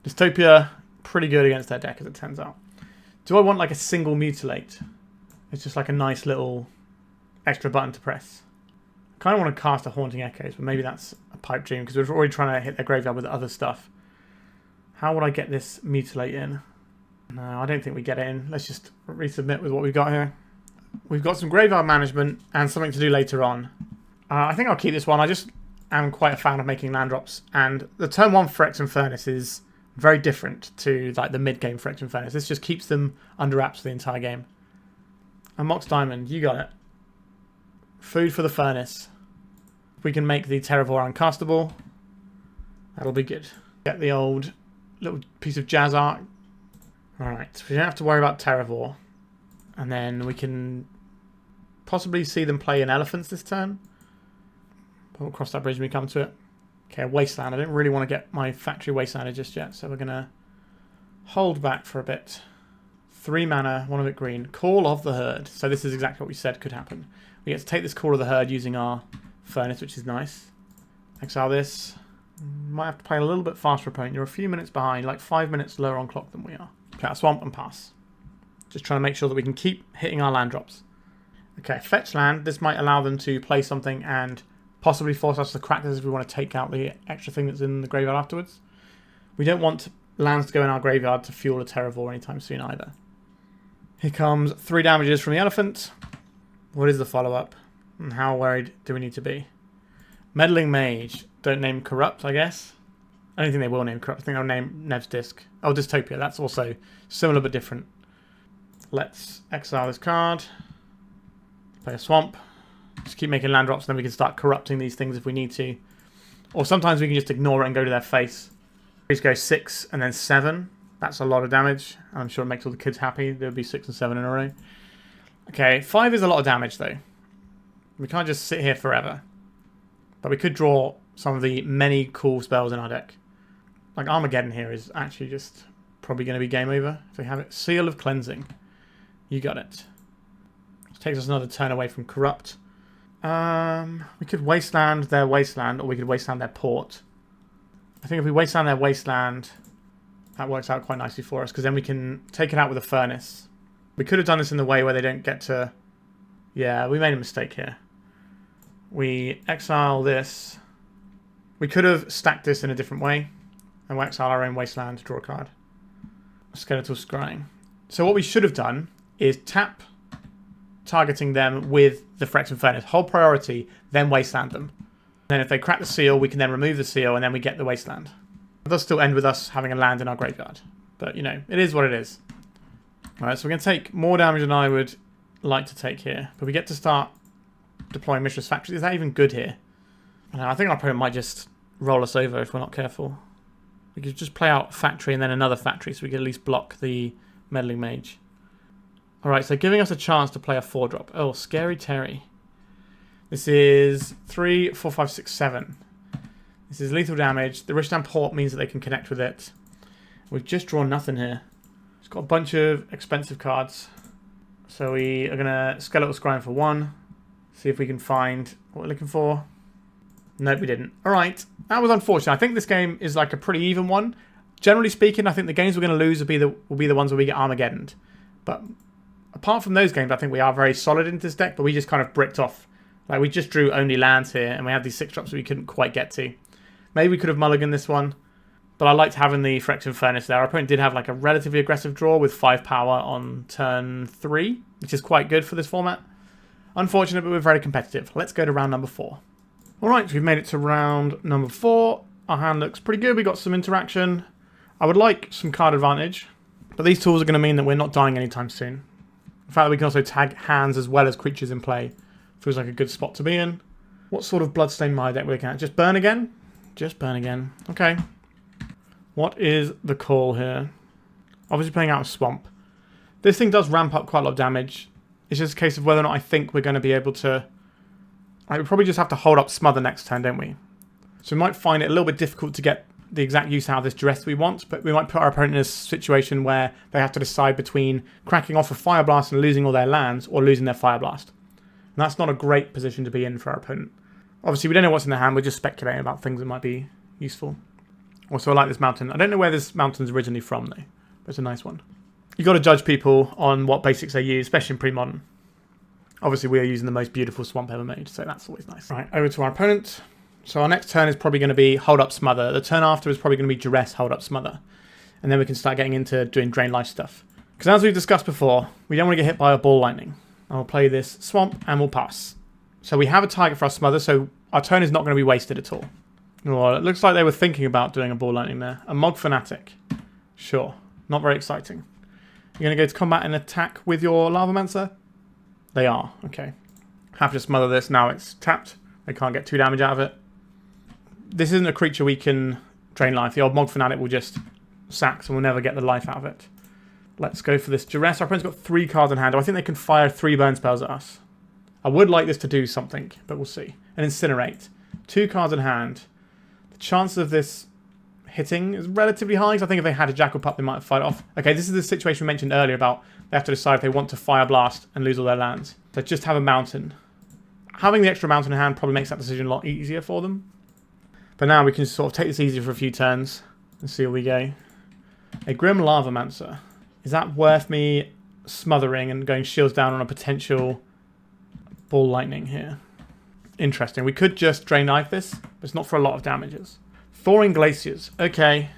Dystopia, pretty good against their deck as it turns out. Do I want like a single Mutilate? It's just like a nice little extra button to press. I kind of want to cast a Haunting Echoes, but maybe that's a pipe dream because we're already trying to hit their graveyard with other stuff. How would I get this Mutilate in? No, I don't think we get it in. Let's just resubmit with what we've got here. We've got some graveyard management and something to do later on. I think I'll keep this one. I just am quite a fan of making land drops, and the turn 1 Phyrexian Furnace is very different to like the mid-game Phyrexian Furnace. This just keeps them under wraps for the entire game. And Mox Diamond, you got it. Food for the Furnace. If we can make the Terravore uncastable, that'll be good. Get the old little piece of jazz art. Alright, so we don't have to worry about Terravore. And then we can possibly see them play in Elephants this turn. But we'll cross that bridge when we come to it. Okay, Wasteland. I don't really want to get my factory Wastelander just yet, so we're going to hold back for a bit. 3 mana, 1 of it green. Call of the Herd. So this is exactly what we said could happen. We get to take this Call of the Herd using our Furnace, which is nice. Exile this. Might have to play a little bit faster, opponent. You're a few minutes behind, like 5 minutes lower on clock than we are. Okay, I'll swamp and pass. Just trying to make sure that we can keep hitting our land drops. Okay, fetch land. This might allow them to play something and possibly force us to crack this if we want to take out the extra thing that's in the graveyard afterwards. We don't want lands to go in our graveyard to fuel a Terravore anytime soon either. Here comes 3 damages from the Elephant. What is the follow-up? And how worried do we need to be? Meddling Mage. Don't name Corrupt, I guess. I don't think they will name Corrupt. I think they'll name Nev's Disc. Oh, Dystopia. That's also similar but different. Let's exile this card. Play a Swamp. Just keep making land drops, and then we can start corrupting these things if we need to. Or sometimes we can just ignore it and go to their face. Please go 6 and then 7. That's a lot of damage. I'm sure it makes all the kids happy. There would be 6 and 7 in a row. Okay, 5 is a lot of damage, though. We can't just sit here forever. But we could draw some of the many cool spells in our deck. Like Armageddon here is actually just probably going to be game over if we have it. Seal of Cleansing. You got it. This takes us another turn away from Corrupt. We could Wasteland their Wasteland, or we could Wasteland their port. I think if we Wasteland their Wasteland, that works out quite nicely for us, because then we can take it out with a Furnace. We could have done this in the way where they don't get to... Yeah, we made a mistake here. We exile this. We could have stacked this in a different way, and we'll exile our own Wasteland to draw a card. Skeletal Scrying. So what we should have done is tap targeting them with the Phyrexian Furnace. Hold priority, then Wasteland them. Then if they crack the seal, we can then remove the seal, and then we get the Wasteland. It does still end with us having a land in our graveyard. But, you know, it is what it is. Alright, so we're going to take more damage than I would like to take here. But we get to start deploying Mishra's factory. Is that even good here? I think our opponent might just roll us over if we're not careful. We could just play out factory and then another factory, so we could at least block the Meddling Mage. Alright, so giving us a chance to play a 4-drop. Oh, Scary Terry. This is 3, 4, 5, 6, 7. This is lethal damage. The Rishdan Port means that they can connect with it. We've just drawn nothing here. It's got a bunch of expensive cards. So we are going to Skeletal Scrying for 1. See if we can find what we're looking for. Nope, we didn't. Alright, that was unfortunate. I think this game is like a pretty even one. Generally speaking, I think the games we're going to lose will be the ones where we get Armageddoned. But apart from those games, I think we are very solid into this deck, but we just kind of bricked off. Like, we just drew only lands here, and we had these 6-drops that we couldn't quite get to. Maybe we could have mulliganed this one, but I liked having the Phyrexian Furnace there. Our opponent did have like a relatively aggressive draw with 5 power on turn 3, which is quite good for this format. Unfortunate, but we're very competitive. Let's go to round number 4. Alright, so we've made it to round number 4. Our hand looks pretty good. We got some interaction. I would like some card advantage, but these tools are going to mean that we're not dying anytime soon. The fact that we can also tag hands as well as creatures in play feels like a good spot to be in. What sort of Bloodstained Mire deck we're looking at? Just burn again? Just burn again. Okay. What is the call here? Obviously playing out of Swamp. This thing does ramp up quite a lot of damage. It's just a case of whether or not I think we're going to be able to... we probably just have to hold up Smother next turn, don't we? So we might find it a little bit difficult to get the exact use out of this Duress we want, but we might put our opponent in a situation where they have to decide between cracking off a Fire Blast and losing all their lands, or losing their Fire Blast. And that's not a great position to be in for our opponent. Obviously, we don't know what's in their hand, we're just speculating about things that might be useful. Also, I like this mountain. I don't know where this mountain's originally from, though, but it's a nice one. You've got to judge people on what basics they use, especially in pre-modern. Obviously, we are using the most beautiful swamp ever made, so that's always nice. Right, over to our opponent. So our next turn is probably going to be Hold Up Smother. The turn after is probably going to be Duress, Hold Up Smother. And then we can start getting into doing Drain Life stuff. Because as we've discussed before, we don't want to get hit by a Ball Lightning. I'll play this Swamp and we'll pass. So we have a target for our Smother, so our turn is not going to be wasted at all. Well, it looks like they were thinking about doing a Ball Lightning there. A Mog Fanatic. Sure. Not very exciting. You're going to go to combat and attack with your Lavamancer? They are. Okay. Have to smother this. Now it's tapped. They can't get 2 damage out of it. This isn't a creature we can drain life. The old Mog Fanatic will just sack, so we'll never get the life out of it. Let's go for this Duress. Our opponent's got 3 cards in hand. I think they can fire 3 burn spells at us. I would like this to do something, but we'll see. An Incinerate. 2 cards in hand. The chances of this hitting is relatively high, because I think if they had a Jackal Pup, they might have fired off. Okay, this is the situation we mentioned earlier about they have to decide if they want to Fire Blast and lose all their lands. So just have a mountain. Having the extra mountain in hand probably makes that decision a lot easier for them. But now we can sort of take this easy for a few turns and see where we go. A Grim Lavamancer. Is that worth me smothering and going shields down on a potential Ball Lightning here? Interesting. We could just Drain Knife this, but it's not for a lot of damages. Thawing Glaciers. Okay,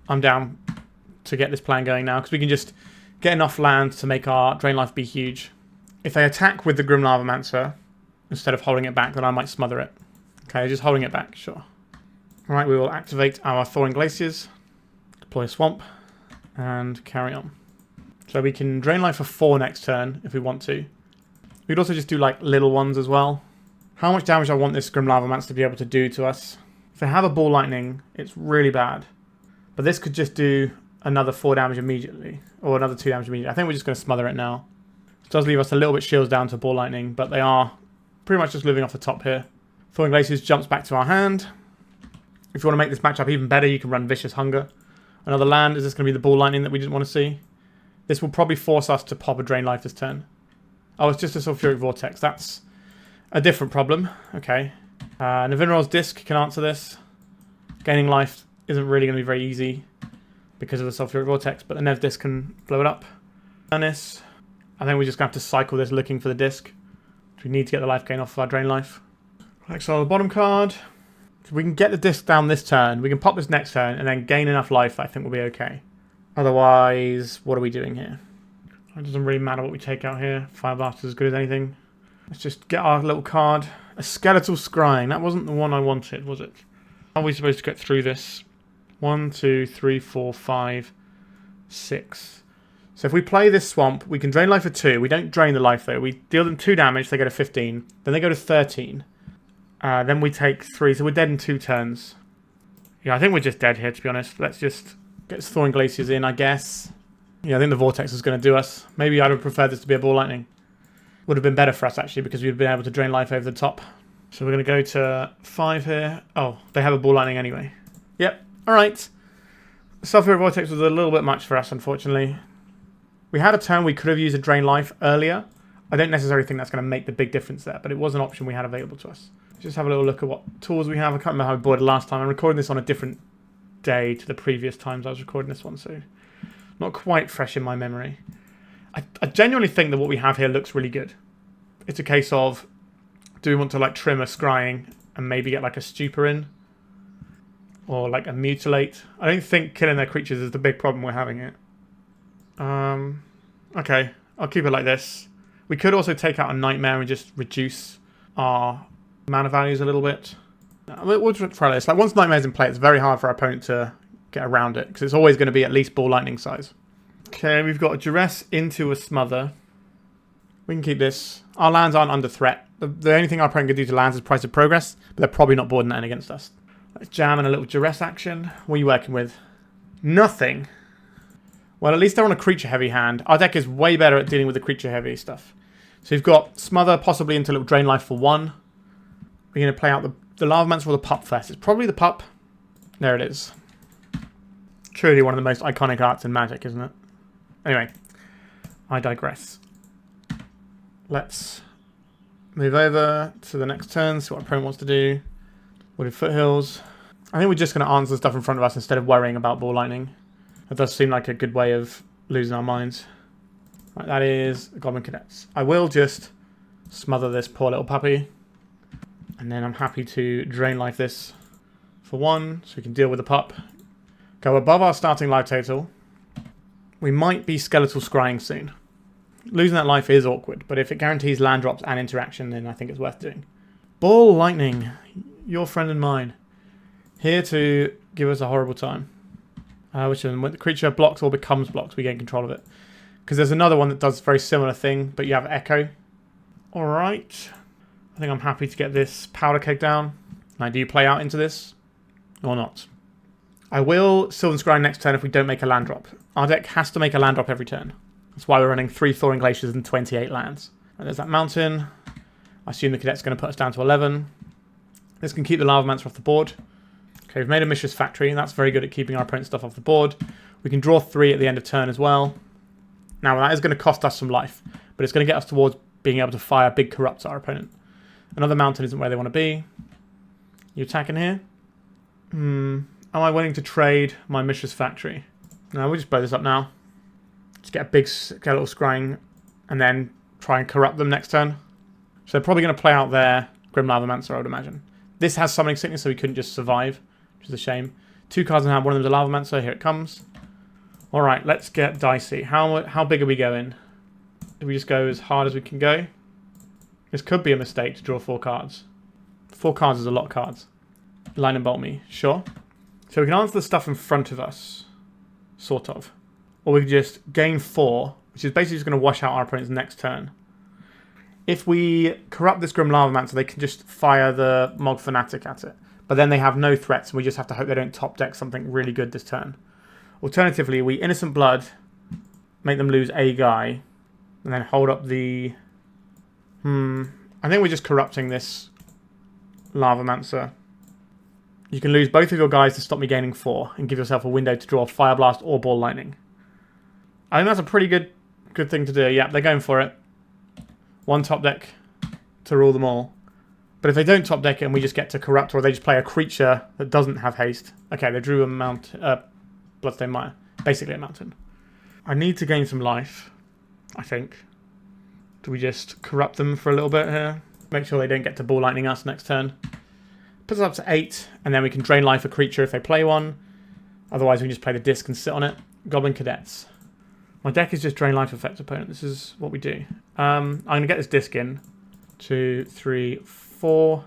I'm down to get this plan going now, because we can just get enough land to make our Drain Life be huge. If they attack with the Grim Lavamancer, instead of holding it back, then I might smother it. Okay, just holding it back, sure. Alright, we will activate our Thawing Glaciers, deploy a Swamp, and carry on. So we can Drain Life for 4 next turn, if we want to. We could also just do, like, little ones as well. How much damage I want this Grim Lavamancer to be able to do to us? If they have a Ball Lightning, it's really bad. But this could just do another 4 damage immediately, or another 2 damage immediately. I think we're just going to smother it now. It does leave us a little bit shields down to Ball Lightning, but they are pretty much just living off the top here. Thawing Glaciers jumps back to our hand. If you want to make this matchup even better, you can run Vicious Hunger. Another land. Is this going to be the Ball Lightning that we didn't want to see? This will probably force us to pop a Drain Life this turn. Oh, it's just a Sulfuric Vortex. That's a different problem. Okay. Nevinyrral's Disc can answer this. Gaining life isn't really going to be very easy because of the Sulfuric Vortex, but the Nev Disc can blow it up. Furnace. I think we're just going to have to cycle this looking for the Disc. We need to get the life gain off of our Drain Life. Exile the bottom card. If we can get the Disc down this turn, we can pop this next turn and then gain enough life, I think we'll be okay. Otherwise, what are we doing here? It doesn't really matter what we take out here. Fire Blast is as good as anything. Let's just get our little card. A Skeletal Scrying. That wasn't the one I wanted, was it? How are we supposed to get through this? 1, 2, 3, 4, 5, 6. So if we play this swamp, we can drain life for 2. We don't drain the life though. We deal them 2 damage, they go to 15. Then they go to 13. Then we take 3, so we're dead in 2 turns. Yeah, I think we're just dead here, to be honest. Let's just get Thawing Glaciers in, I guess. Yeah, I think the Vortex is going to do us. Maybe I'd have preferred this to be a Ball Lightning. Would have been better for us, actually, because we'd been able to drain life over the top. So we're going to go to 5 here. Oh, they have a Ball Lightning anyway. Yep, alright. Sulfuric Vortex was a little bit much for us, unfortunately. We had a turn we could have used a drain life earlier. I don't necessarily think that's going to make the big difference there, but it was an option we had available to us. Just have a little look at what tools we have. I can't remember how we boarded last time. I'm recording this on a different day to the previous times I was recording this one, so not quite fresh in my memory. I genuinely think that what we have here looks really good. It's a case of, do we want to like trim a Scrying and maybe get like a Stupor in? Or like a Mutilate? I don't think killing their creatures is the big problem we're having here. Okay, I'll keep it like this. We could also take out a Nightmare and just reduce our mana values a little bit. We'll try this. Like once Nightmare's in play, it's very hard for our opponent to get around it because it's always going to be at least Ball Lightning size. Okay, we've got a Duress into a Smother. We can keep this. Our lands aren't under threat. The only thing our opponent can do to lands is Price of Progress, but they're probably not boarding that in against us. Let's jam in a little Duress action. What are you working with? Nothing. Well, at least they're on a creature-heavy hand. Our deck is way better at dealing with the creature-heavy stuff. So you've got Smother, possibly into a little Drain Life for 1. We're going to play out the Lavamancer or the Pup first. It's probably the Pup. There it is. Truly one of the most iconic arts in Magic, isn't it? Anyway, I digress. Let's move over to the next turn, see what our opponent wants to do. Wooded Foothills. I think we're just going to answer the stuff in front of us instead of worrying about Ball Lightning. That does seem like a good way of losing our minds. Right, that is Goblin Cadets. I will just smother this poor little puppy. And then I'm happy to Drain Life this for 1, so we can deal with the pup. Go above our starting life total. We might be Skeletal Scrying soon. Losing that life is awkward, but if it guarantees land drops and interaction, then I think it's worth doing. Ball Lightning, your friend and mine. Here to give us a horrible time. Which one? When the creature blocks or becomes blocked, we gain control of it. Because there's another one that does a very similar thing, but you have Echo. Alright. I think I'm happy to get this Powder Keg down. Now, do you play out into this? Or not? I will Sylvan Scrying next turn if we don't make a land drop. Our deck has to make a land drop every turn. That's why we're running 3 Thawing Glaciers and 28 lands. Right, there's that mountain. I assume the Cadet's going to put us down to 11. This can keep the Lavamancer off the board. Okay, we've made a Mishra's Factory, and that's very good at keeping our opponent's stuff off the board. We can draw 3 at the end of turn as well. Now, that is going to cost us some life, but it's going to get us towards being able to fire big corrupts at our opponent. Another mountain isn't where they want to be. You attacking here? Am I willing to trade my Mishra's Factory? No, we'll just blow this up now. Just get a big Skeletal Scrying, and then try and corrupt them next turn. So they're probably going to play out their Grim Lavamancer, I would imagine. This has Summoning Sickness, so we couldn't just survive, which is a shame. 2 cards in hand, one of them's a Lavamancer. Here it comes. Alright, let's get dicey. How big are we going? Do we just go as hard as we can go? This could be a mistake to draw 4 cards. 4 cards is a lot of cards. Line and bolt me, sure. So we can answer the stuff in front of us, sort of. Or we can just gain 4, which is basically just going to wash out our opponent's next turn. If we corrupt this Grim Lavamancer, they can just fire the Mog Fanatic at it. But then they have no threats, and we just have to hope they don't top deck something really good this turn. Alternatively, we Innocent Blood, make them lose a guy, and then hold up the... I think we're just corrupting this Lavamancer. You can lose both of your guys to stop me gaining 4, and give yourself a window to draw Fire Blast or Ball Lightning. I think that's a pretty good thing to do. Yeah, they're going for it. 1 top deck to rule them all. But if they don't top deck it and we just get to Corrupt, or they just play a creature that doesn't have haste. Okay, they drew a Bloodstone Mire. Basically a mountain. I need to gain some life, I think. Do we just Corrupt them for a little bit here? Make sure they don't get to Ball Lightning us next turn. Puts us up to 8, and then we can drain life a creature if they play one. Otherwise, we can just play the disc and sit on it. Goblin Cadets. My deck is just drain life effect opponent. This is what we do. I'm going to get this disc in. 2, 3, 4.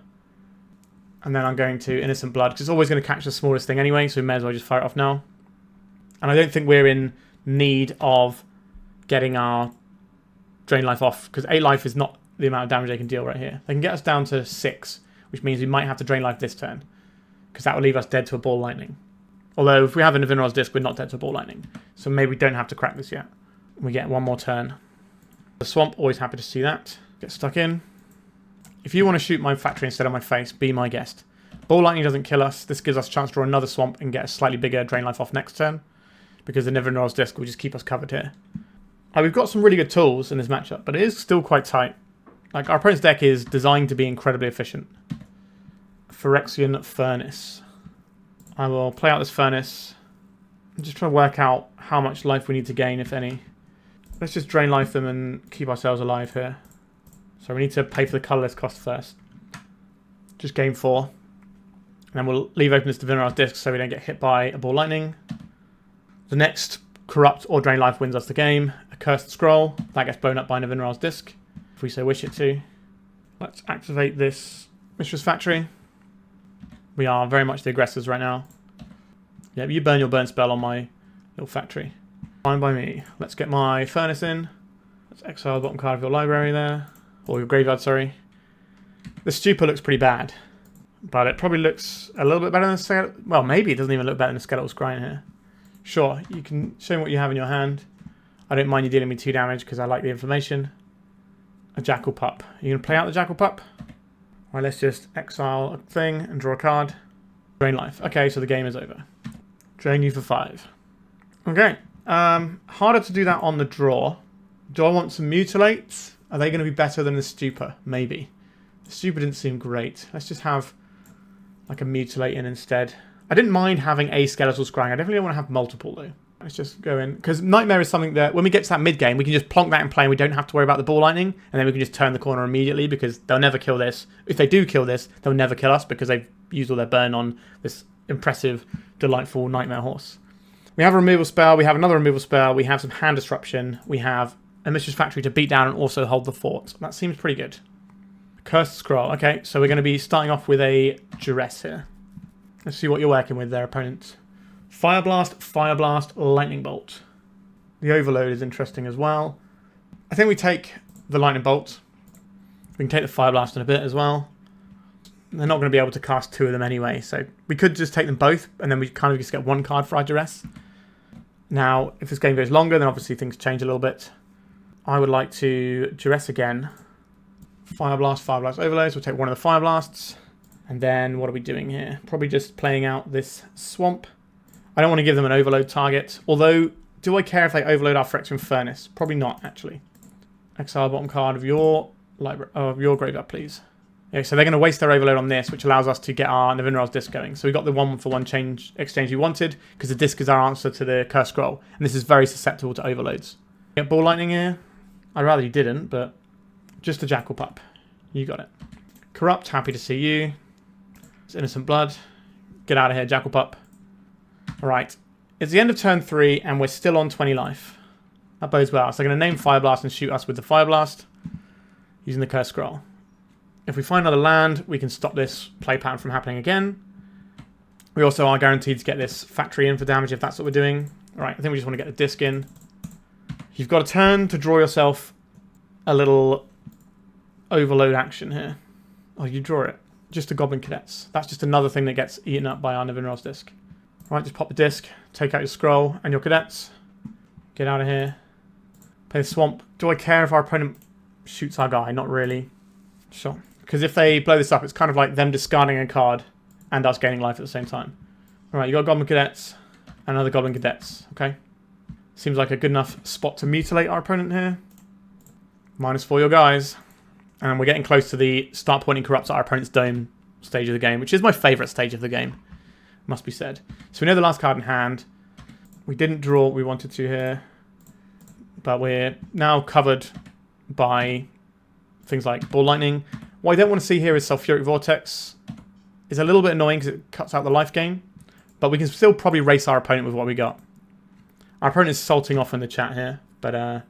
And then I'm going to Innocent Blood, because it's always going to catch the smallest thing anyway, so we may as well just fire it off now. And I don't think we're in need of getting our drain life off, because 8 life is not the amount of damage they can deal right here. They can get us down to 6, which means we might have to drain life this turn, because that will leave us dead to a Ball Lightning. Although if we have a Nevinyrral's Disc, we're not dead to a Ball Lightning. So maybe we don't have to crack this yet. We get one more turn. The Swamp, always happy to see that. Get stuck in. If you want to shoot my factory instead of my face, be my guest. Ball Lightning doesn't kill us. This gives us a chance to draw another Swamp and get a slightly bigger drain life off next turn, because the Nevinyrral's Disc will just keep us covered here. We've got some really good tools in this matchup, but it is still quite tight. Like, our opponent's deck is designed to be incredibly efficient. Phyrexian Furnace. I will play out this Furnace. I'm just trying to work out how much life we need to gain, if any. Let's just drain life them and keep ourselves alive here. So we need to pay for the colourless cost first. Just gain 4. And then we'll leave open this Nevinyrral's Disc so we don't get hit by a Ball Lightning. The next Corrupt or Drain Life wins us the game. A Cursed Scroll. That gets blown up by Nevinyrral's Disc, if we so wish it to. Let's activate this Mishra's Factory. We are very much the aggressors right now. Yeah, you burn your burn spell on my little factory. Fine by me. Let's get my Furnace in. Let's exile the bottom card of your library there. Or your graveyard, sorry. The Stupor looks pretty bad. But it probably looks a little bit better than Skeletal... Well, maybe it doesn't even look better than a Skeletal Scrying here. Sure, you can show me what you have in your hand. I don't mind you dealing me 2 damage because I like the information. A Jackal Pup. Are you going to play out the Jackal Pup? Right, let's just exile a thing and draw a card. Drain life. Okay, so the game is over. Drain you for 5. Okay. Harder to do that on the draw. Do I want some Mutilate? Are they going to be better than the Stupor? Maybe. The Stupor didn't seem great. Let's just have like a Mutilate in instead. I didn't mind having a Skeletal Scrying. I definitely don't want to have multiple though. Let's just go in. Because Nightmare is something that when we get to that mid game, we can just plonk that in play and we don't have to worry about the Ball Lightning. And then we can just turn the corner immediately because they'll never kill this. If they do kill this, they'll never kill us because they've used all their burn on this impressive, delightful Nightmare horse. We have a removal spell. We have another removal spell. We have some hand disruption. We have a Mishra's Factory to beat down and also hold the fort. That seems pretty good. Cursed Scroll. Okay, so we're going to be starting off with a Duress here. Let's see what you're working with there, opponent. Fire Blast, Lightning Bolt. The Overload is interesting as well. I think we take the Lightning Bolt. We can take the Fire Blast in a bit as well. They're not going to be able to cast 2 of them anyway, so we could just take them both, and then we kind of just get 1 card for our Duress. Now, if this game goes longer, then obviously things change a little bit. I would like to Duress again. Fire Blast, Overload, so we'll take one of the Fire Blasts. And then what are we doing here? Probably just playing out this Swamp. I don't want to give them an Overload target. Although, do I care if they Overload our Phyrexian Furnace? Probably not, actually. Exile bottom card of your library, of your graveyard, please. Yeah, so they're going to waste their Overload on this, which allows us to get our Nevinyrral's Disc going. So we got the 1-for-1 exchange we wanted, because the Disc is our answer to the Cursed Scroll. And this is very susceptible to Overloads. Get Ball Lightning here. I'd rather you didn't, but just a Jackal Pup. You got it. Corrupt, happy to see you. It's Innocent Blood. Get out of here, Jackal Pup. Alright. It's the end of turn 3, and we're still on 20 life. That bodes well. So they're going to name Fire Blast and shoot us with the Fire Blast using the Cursed Scroll. If we find another land, we can stop this play pattern from happening again. We also are guaranteed to get this factory in for damage if that's what we're doing. Alright, I think we just want to get the disc in. You've got a turn to draw yourself a little overload action here. Oh, you draw it. Just a Goblin Cadets. That's just another thing that gets eaten up by our Nevinyrral's Disc. Alright, just pop the disc, take out your scroll and your cadets. Get out of here. Play the Swamp. Do I care if our opponent shoots our guy? Not really. Sure. Because if they blow this up, it's kind of like them discarding a card and us gaining life at the same time. Alright, you got Goblin Cadets and another Goblin Cadets. Okay. Seems like a good enough spot to mutilate our opponent here. -4 your guys. And we're getting close to the start pointing corrupts at our opponent's dome stage of the game, which is my favourite stage of the game, must be said. So we know the last card in hand. We didn't draw what we wanted to here, but we're now covered by things like Ball Lightning. What I don't want to see here is Sulfuric Vortex. It's a little bit annoying because it cuts out the life gain, but we can still probably race our opponent with what we got. Our opponent is salting off in the chat here, but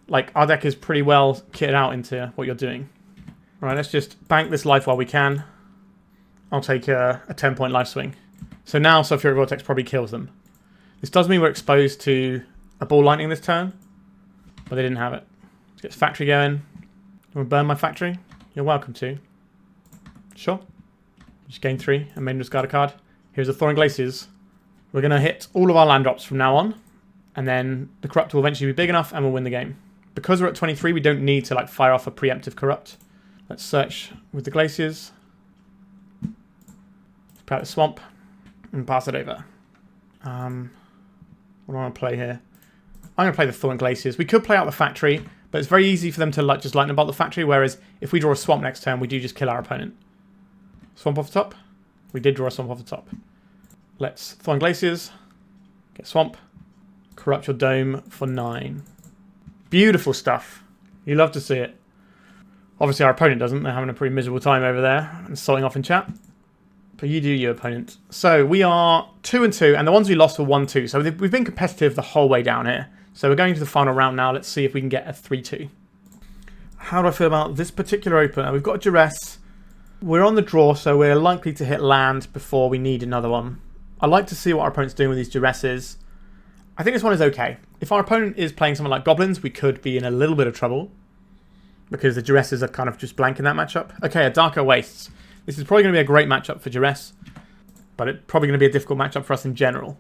like our deck is pretty well kitted out into what you're doing. All right, let's just bank this life while we can. I'll take a 10-point life swing. So now Sulfuric Vortex probably kills them. This does mean we're exposed to a Ball Lightning this turn, but they didn't have it. Let's get this factory going. You want to burn my factory? You're welcome to. Sure. Just gain 3 and made him discard a card. Here's the Thawing Glaciers. We're going to hit all of our land drops from now on, and then the Corrupt will eventually be big enough and we'll win the game. Because we're at 23, we don't need to like fire off a preemptive Corrupt. Let's search with the Glaciers. Let's play out the Swamp and pass it over. What do I want to play here? I'm going to play the Thawing Glaciers. We could play out the factory, but it's very easy for them to like just lightning bolt the factory, whereas if we draw a Swamp next turn, we do just kill our opponent. Swamp off the top. We did draw a Swamp off the top. Let's Thawing Glaciers. Get Swamp. Corrupt your dome for 9. Beautiful stuff. You love to see it. Obviously our opponent doesn't. They're having a pretty miserable time over there and salting off in chat. But you do, you opponent. So we are 2-2, and the ones we lost were 1-2. So we've been competitive the whole way down here. So we're going to the final round now. Let's see if we can get a 3-2. How do I feel about this particular opener? We've got a Duress. We're on the draw, so we're likely to hit land before we need another one. I like to see what our opponent's doing with these Duresses. I think this one is okay. If our opponent is playing someone like Goblins, we could be in a little bit of trouble, because the Duresses are kind of just blank in that matchup. Okay, a Darker Wastes. This is probably going to be a great matchup for Duress, but it's probably going to be a difficult matchup for us in general.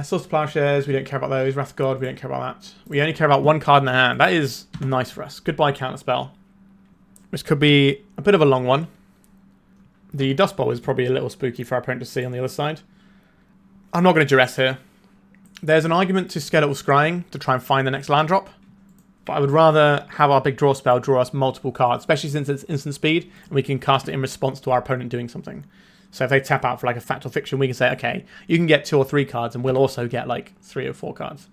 Source of Plowshares, we don't care about those. Wrath of God, we don't care about that. We only care about one card in the hand. That is nice for us. Goodbye Counterspell. This could be a bit of a long one. The Dust Bowl is probably a little spooky for our opponent to see on the other side. I'm not going to Duress here. There's an argument to Skeletal Scrying to try and find the next land drop, but I would rather have our big draw spell draw us multiple cards, especially since it's instant speed, and we can cast it in response to our opponent doing something. So if they tap out for like a Fatal Fiction, we can say, okay, you can get 2 or 3 cards, and we'll also get like 3 or 4 cards.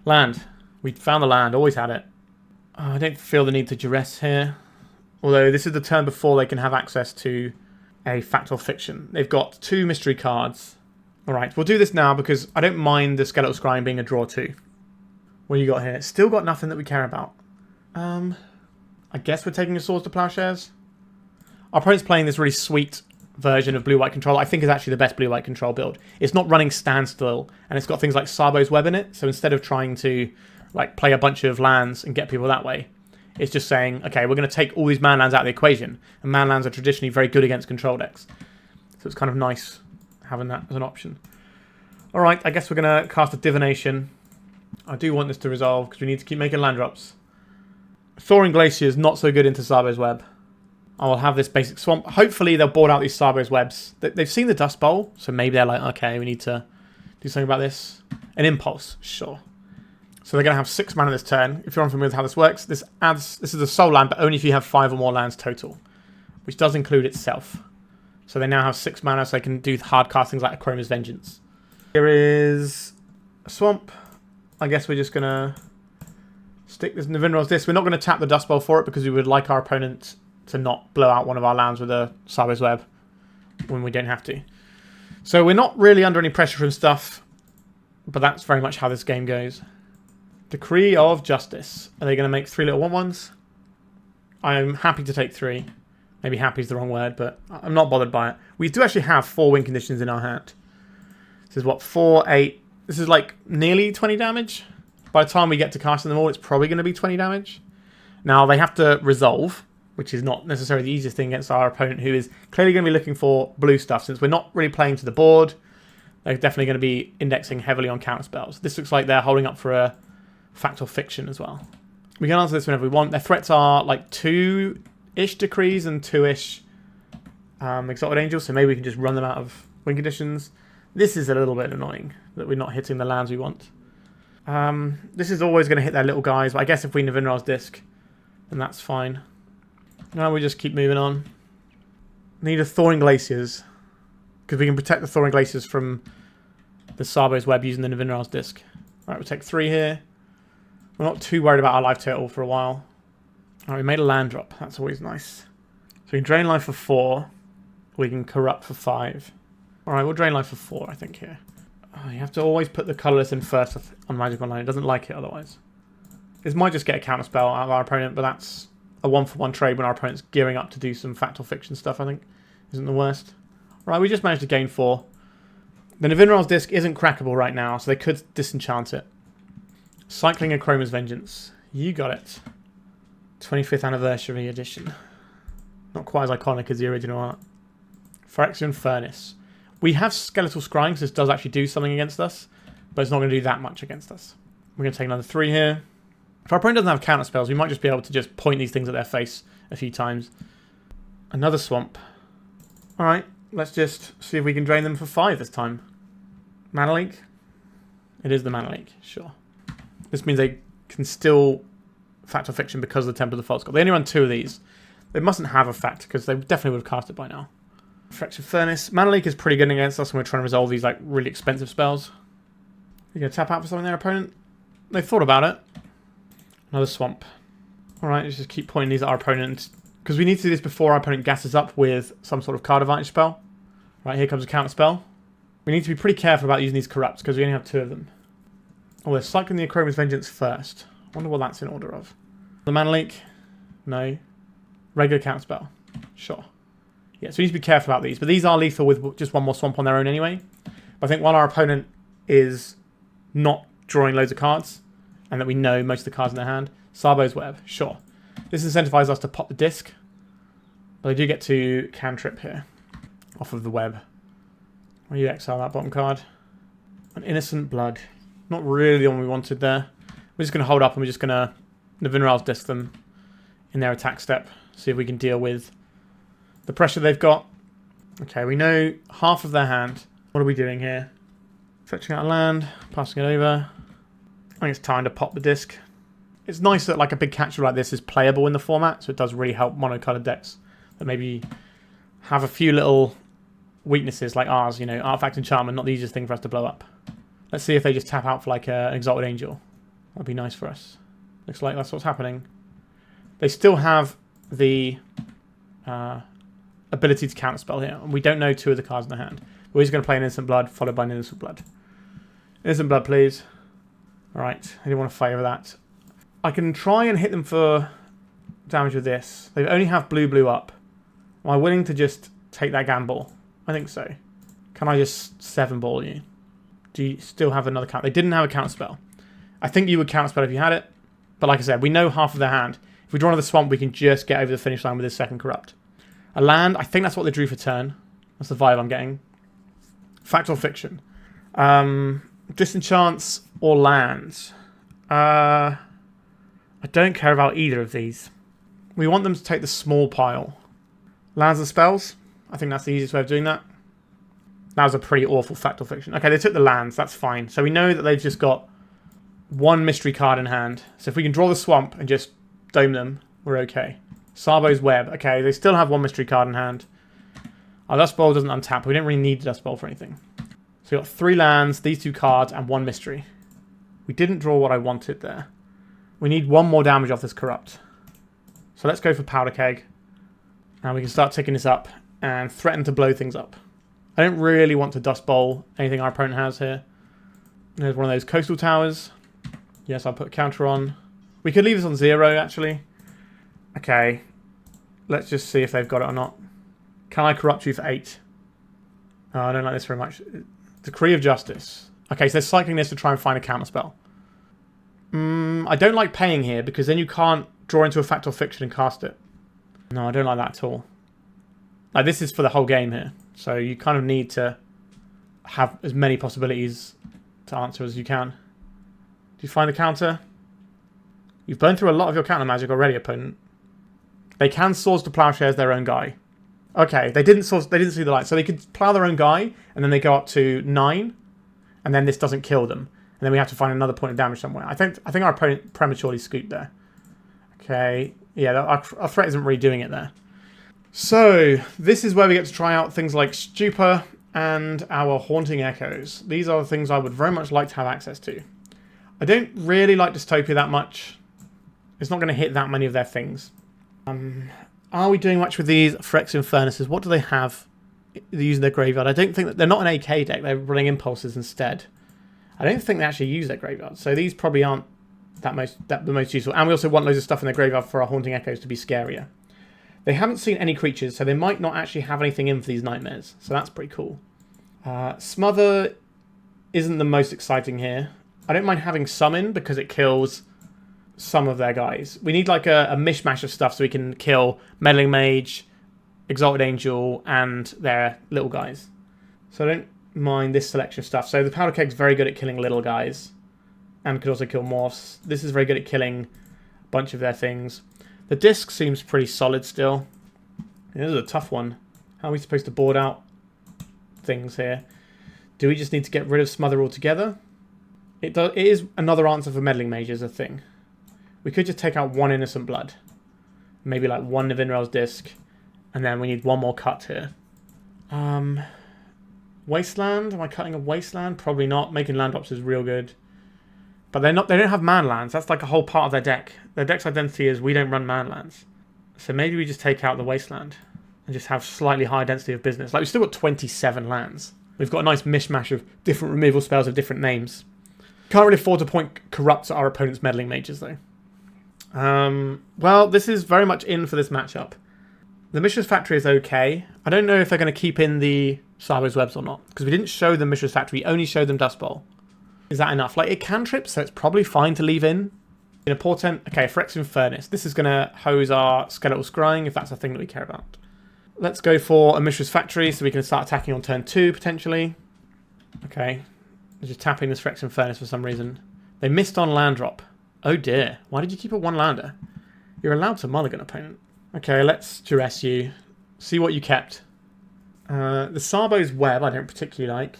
Land. We found the land, always had it. I don't feel the need to Duress here. Although this is the turn before they can have access to a Fatal Fiction. They've got 2 mystery cards. Alright, we'll do this now because I don't mind the Skeletal Scrying being a draw 2. What you got here? Still got nothing that we care about. I guess we're taking a Swords to Plowshares. Our opponent's playing this really sweet version of blue-white control. I think is actually the best blue-white control build. It's not running Standstill, and it's got things like Sarbo's Web in it. So instead of trying to like play a bunch of lands and get people that way, it's just saying, okay, we're going to take all these man lands out of the equation, and man lands are traditionally very good against control decks. So it's kind of nice having that as an option. Alright, I guess we're going to cast a Divination. I do want this to resolve because we need to keep making land drops. Thawing Glaciers not so good into Sarbo's Web. I will have this basic Swamp. Hopefully they'll board out these Sarbo's Webs. They've seen the Dust Bowl, so maybe they're like, okay, we need to do something about this. An Impulse, sure. So they're going to have 6 mana this turn. If you're unfamiliar with how this works, this is a soul land, but only if you have 5 or more lands total, which does include itself. So they now have 6 mana, so they can do hard castings like Chroma's Vengeance. Here is a Swamp. I guess we're just going to stick this Nevinyrral's Disc. We're not going to tap the Dust Bowl for it because we would like our opponent to not blow out one of our lands with a Sarbo's Web when we don't have to. So we're not really under any pressure from stuff, but that's very much how this game goes. Decree of Justice. Are they going to make 3 little 1/1s? I'm happy to take 3. Maybe happy is the wrong word, but I'm not bothered by it. We do actually have 4 win conditions in our hand. This is what, 4, 8. This is like nearly 20 damage. By the time we get to casting them all, it's probably going to be 20 damage. Now, they have to resolve, which is not necessarily the easiest thing against our opponent, who is clearly going to be looking for blue stuff. Since we're not really playing to the board, they're definitely going to be indexing heavily on counterspells. This looks like they're holding up for a Fatal Fiction as well. We can answer this whenever we want. Their threats are like 2-ish Decrees and 2-ish Exalted Angels, so maybe we can just run them out of win conditions. This is a little bit annoying that we're not hitting the lands we want. This is always going to hit their little guys, but I guess if we Nevinyrral's Disc, then that's fine. Now we just keep moving on. Need a Thawing Glaciers, because we can protect the Thawing Glaciers from the Sabo's Web using the Nevinyrral's Disc. Alright, we'll take 3 here. We're not too worried about our life total for a while. Alright, we made a land drop. That's always nice. So we can drain life for 4. We can corrupt for 5. Alright, we'll drain life for 4, I think, here. Oh, you have to always put the colourless in first on Magic Online. It doesn't like it otherwise. This might just get a counter spell out of our opponent, but that's a 1-for-1 trade when our opponent's gearing up to do some fact or fiction stuff, I think. Isn't the worst. Right, we just managed to gain 4. The Nevinyrral's Disc isn't crackable right now, so they could disenchant it. Cycling Achroma's Vengeance. You got it. 25th Anniversary Edition. Not quite as iconic as the original art. Phyrexian Furnace. We have Skeletal Scrying, so this does actually do something against us, but it's not going to do that much against us. We're going to take another 3 here. If our opponent doesn't have counter spells, we might just be able to just point these things at their face a few times. Another Swamp. Alright, let's just see if we can drain them for 5 this time. Mana Leak? It is the Mana Leak, sure. This means they can still fact or fiction because of the Temple of the False God. They only run 2 of these. They mustn't have a fact because they definitely would have cast it by now. Phyrexian Furnace. Mana Leak is pretty good against us when we're trying to resolve these like really expensive spells. You gonna tap out for something there, opponent? They thought about it. Another Swamp. Alright, let's just keep pointing these at our opponent. Because we need to do this before our opponent gasses up with some sort of card advantage spell. Right, here comes a counter spell. We need to be pretty careful about using these corrupts because we only have 2 of them. Oh, we're cycling the Achroma's Vengeance first. I wonder what that's in order of. The Mana Leak? No. Regular counter spell? Sure. Yeah, so we need to be careful about these. But these are lethal with just 1 more Swamp on their own anyway. But I think while our opponent is not drawing loads of cards, and that we know most of the cards in their hand, Sabo's Web, sure. This incentivizes us to pop the disc. But I do get to cantrip here. Off of the web. Will you exile that bottom card? An Innocent Blood. Not really the one we wanted there. We're just going to hold up and we're just going to Nevinyrral's Disc them in their attack step. See if we can deal with the pressure they've got. Okay, we know half of their hand. What are we doing here? Fetching out a land, passing it over. I think it's time to pop the disc. It's nice that like a big catcher like this is playable in the format, so it does really help monocolored decks that maybe have a few little weaknesses like ours, you know, Artifact Enchantment, not the easiest thing for us to blow up. Let's see if they just tap out for like an Exalted Angel. That'd be nice for us. Looks like that's what's happening. They still have the ability to counterspell here, and we don't know 2 of the cards in their hand. We're just going to play an Innocent Blood followed by an Innocent Blood. Innocent Blood, please. Alright, I didn't want to favour that. I can try and hit them for damage with this. They only have blue up. Am I willing to just take that gamble? I think so. Can I just 7-ball you? Do you still have another count? They didn't have a counterspell. I think you would counterspell if you had it. But like I said, we know half of their hand. If we draw another Swamp, we can just get over the finish line with this second Corrupt. A land, I think that's what they drew for turn. That's the vibe I'm getting. Fact or fiction? Disenchants or lands? I don't care about either of these. We want them to take the small pile. Lands and spells? I think that's the easiest way of doing that. That was a pretty awful fact or fiction. Okay, they took the lands. That's fine. So we know that they've just got 1 mystery card in hand. So if we can draw the Swamp and just dome them, we're okay. Sabo's Web. Okay, they still have 1 mystery card in hand. Our Dust Bowl doesn't untap. We don't really need the Dust Bowl for anything. So we got 3 lands, these 2 cards, and 1 mystery. We didn't draw what I wanted there. We need 1 more damage off this Corrupt. So let's go for Powder Keg. Now we can start ticking this up and threaten to blow things up. I don't really want to Dust Bowl anything our opponent has here. There's one of those Coastal Towers. Yes, I'll put a counter on. We could leave this on 0, actually. Okay. Let's just see if they've got it or not. Can I corrupt you for 8? Oh, I don't like this very much. Decree of Justice. Okay, so they're cycling this to try and find a counterspell. I don't like paying here because then you can't draw into a fact or fiction and cast it. No, I don't like that at all. Like, this is for the whole game here. So you kind of need to have as many possibilities to answer as you can. Do you find the counter? You've burned through a lot of your counter magic already, opponent. They can Swords to Plowshares their own guy. Okay, they didn't see the light. So they could plow their own guy, and then they go up to 9, and then this doesn't kill them. And then we have to find another point of damage somewhere. I think our opponent prematurely scooped there. Okay, Yeah, our threat isn't really doing it there. So, this is where we get to try out things like Stupor and our Haunting Echoes. These are the things I would very much like to have access to. I don't really like Dystopia that much. It's not going to hit that many of their things. Are we doing much with these Phyrexian Furnaces? What do they have? They're using their graveyard. I don't think that they're not an AK deck. They're running Impulses instead. I don't think they actually use their graveyard. So these probably aren't the most useful. And we also want loads of stuff in their graveyard for our Haunting Echoes to be scarier. They haven't seen any creatures, so they might not actually have anything in for these nightmares. So that's pretty cool. Smother isn't the most exciting here. I don't mind having some in because it kills some of their guys. We need like a mishmash of stuff so we can kill Meddling Mage, Exalted Angel, and their little guys. So I don't mind this selection of stuff. So the Powder Keg's very good at killing little guys and could also kill morphs. This is very good at killing a bunch of their things. The disc seems pretty solid still. This is a tough one. How are we supposed to board out things here? Do we just need to get rid of Smother altogether? It is another answer for Meddling Mage as a thing. We could just take out one Innocent Blood. Maybe like one Nevinyrral's disc. And then we need one more cut here. Wasteland? Am I cutting a Wasteland? Probably not. Making land drops is real good. But they don't have man lands. That's like a whole part of their deck. Their deck's identity is we don't run man lands. So maybe we just take out the Wasteland and just have slightly higher density of business. Like we've still got 27 lands. We've got a nice mishmash of different removal spells of different names. Can't really afford to point Corrupts at our opponent's Meddling Mages though. Well, this is very much in for this matchup. The Mishra's Factory is okay. I don't know if they're going to keep in the Sideways Webs or not. Because we didn't show them Mishra's Factory, we only showed them Dust Bowl. Is that enough? Like, it cantrips, so it's probably fine to leave in. In a portent, okay, Phyrexian Furnace. This is going to hose our Skeletal Scrying, if that's a thing that we care about. Let's go for a Mishra's Factory, so we can start attacking on turn 2, potentially. Okay. They're just tapping this Phyrexian Furnace for some reason. They missed on land drop. Oh dear. Why did you keep a one-lander? You're allowed to mulligan, opponent. Okay, let's Duress you. See what you kept. The Sarbo's Web, I don't particularly like.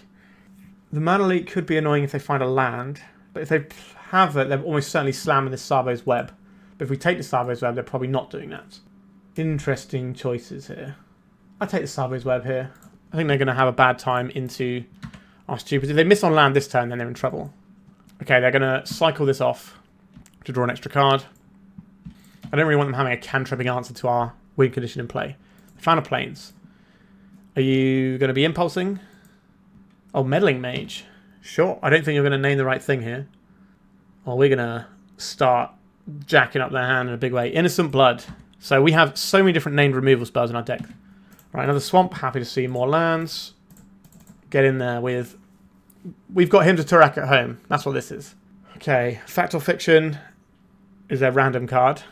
The Mana Leak could be annoying if they find a land, but if they have it, they're almost certainly slamming the Sarbo's Web. But if we take the Sarbo's Web, they're probably not doing that. Interesting choices here. I take the Sarbo's Web here. I think they're going to have a bad time into our Stupid. If they miss on land this turn, then they're in trouble. Okay, they're going to cycle this off to draw an extra card. I don't really want them having a cantripping answer to our win condition in play. They found a Plains. Are you going to be impulsing? Oh, Meddling Mage. Sure. I don't think you're going to name the right thing here. Or we're going to start jacking up their hand in a big way. Innocent Blood. So we have so many different named removal spells in our deck. Right, another Swamp. Happy to see more lands. Get in there with... We've got him to Turak at home. That's what this is. Okay. Fact or Fiction is their random card.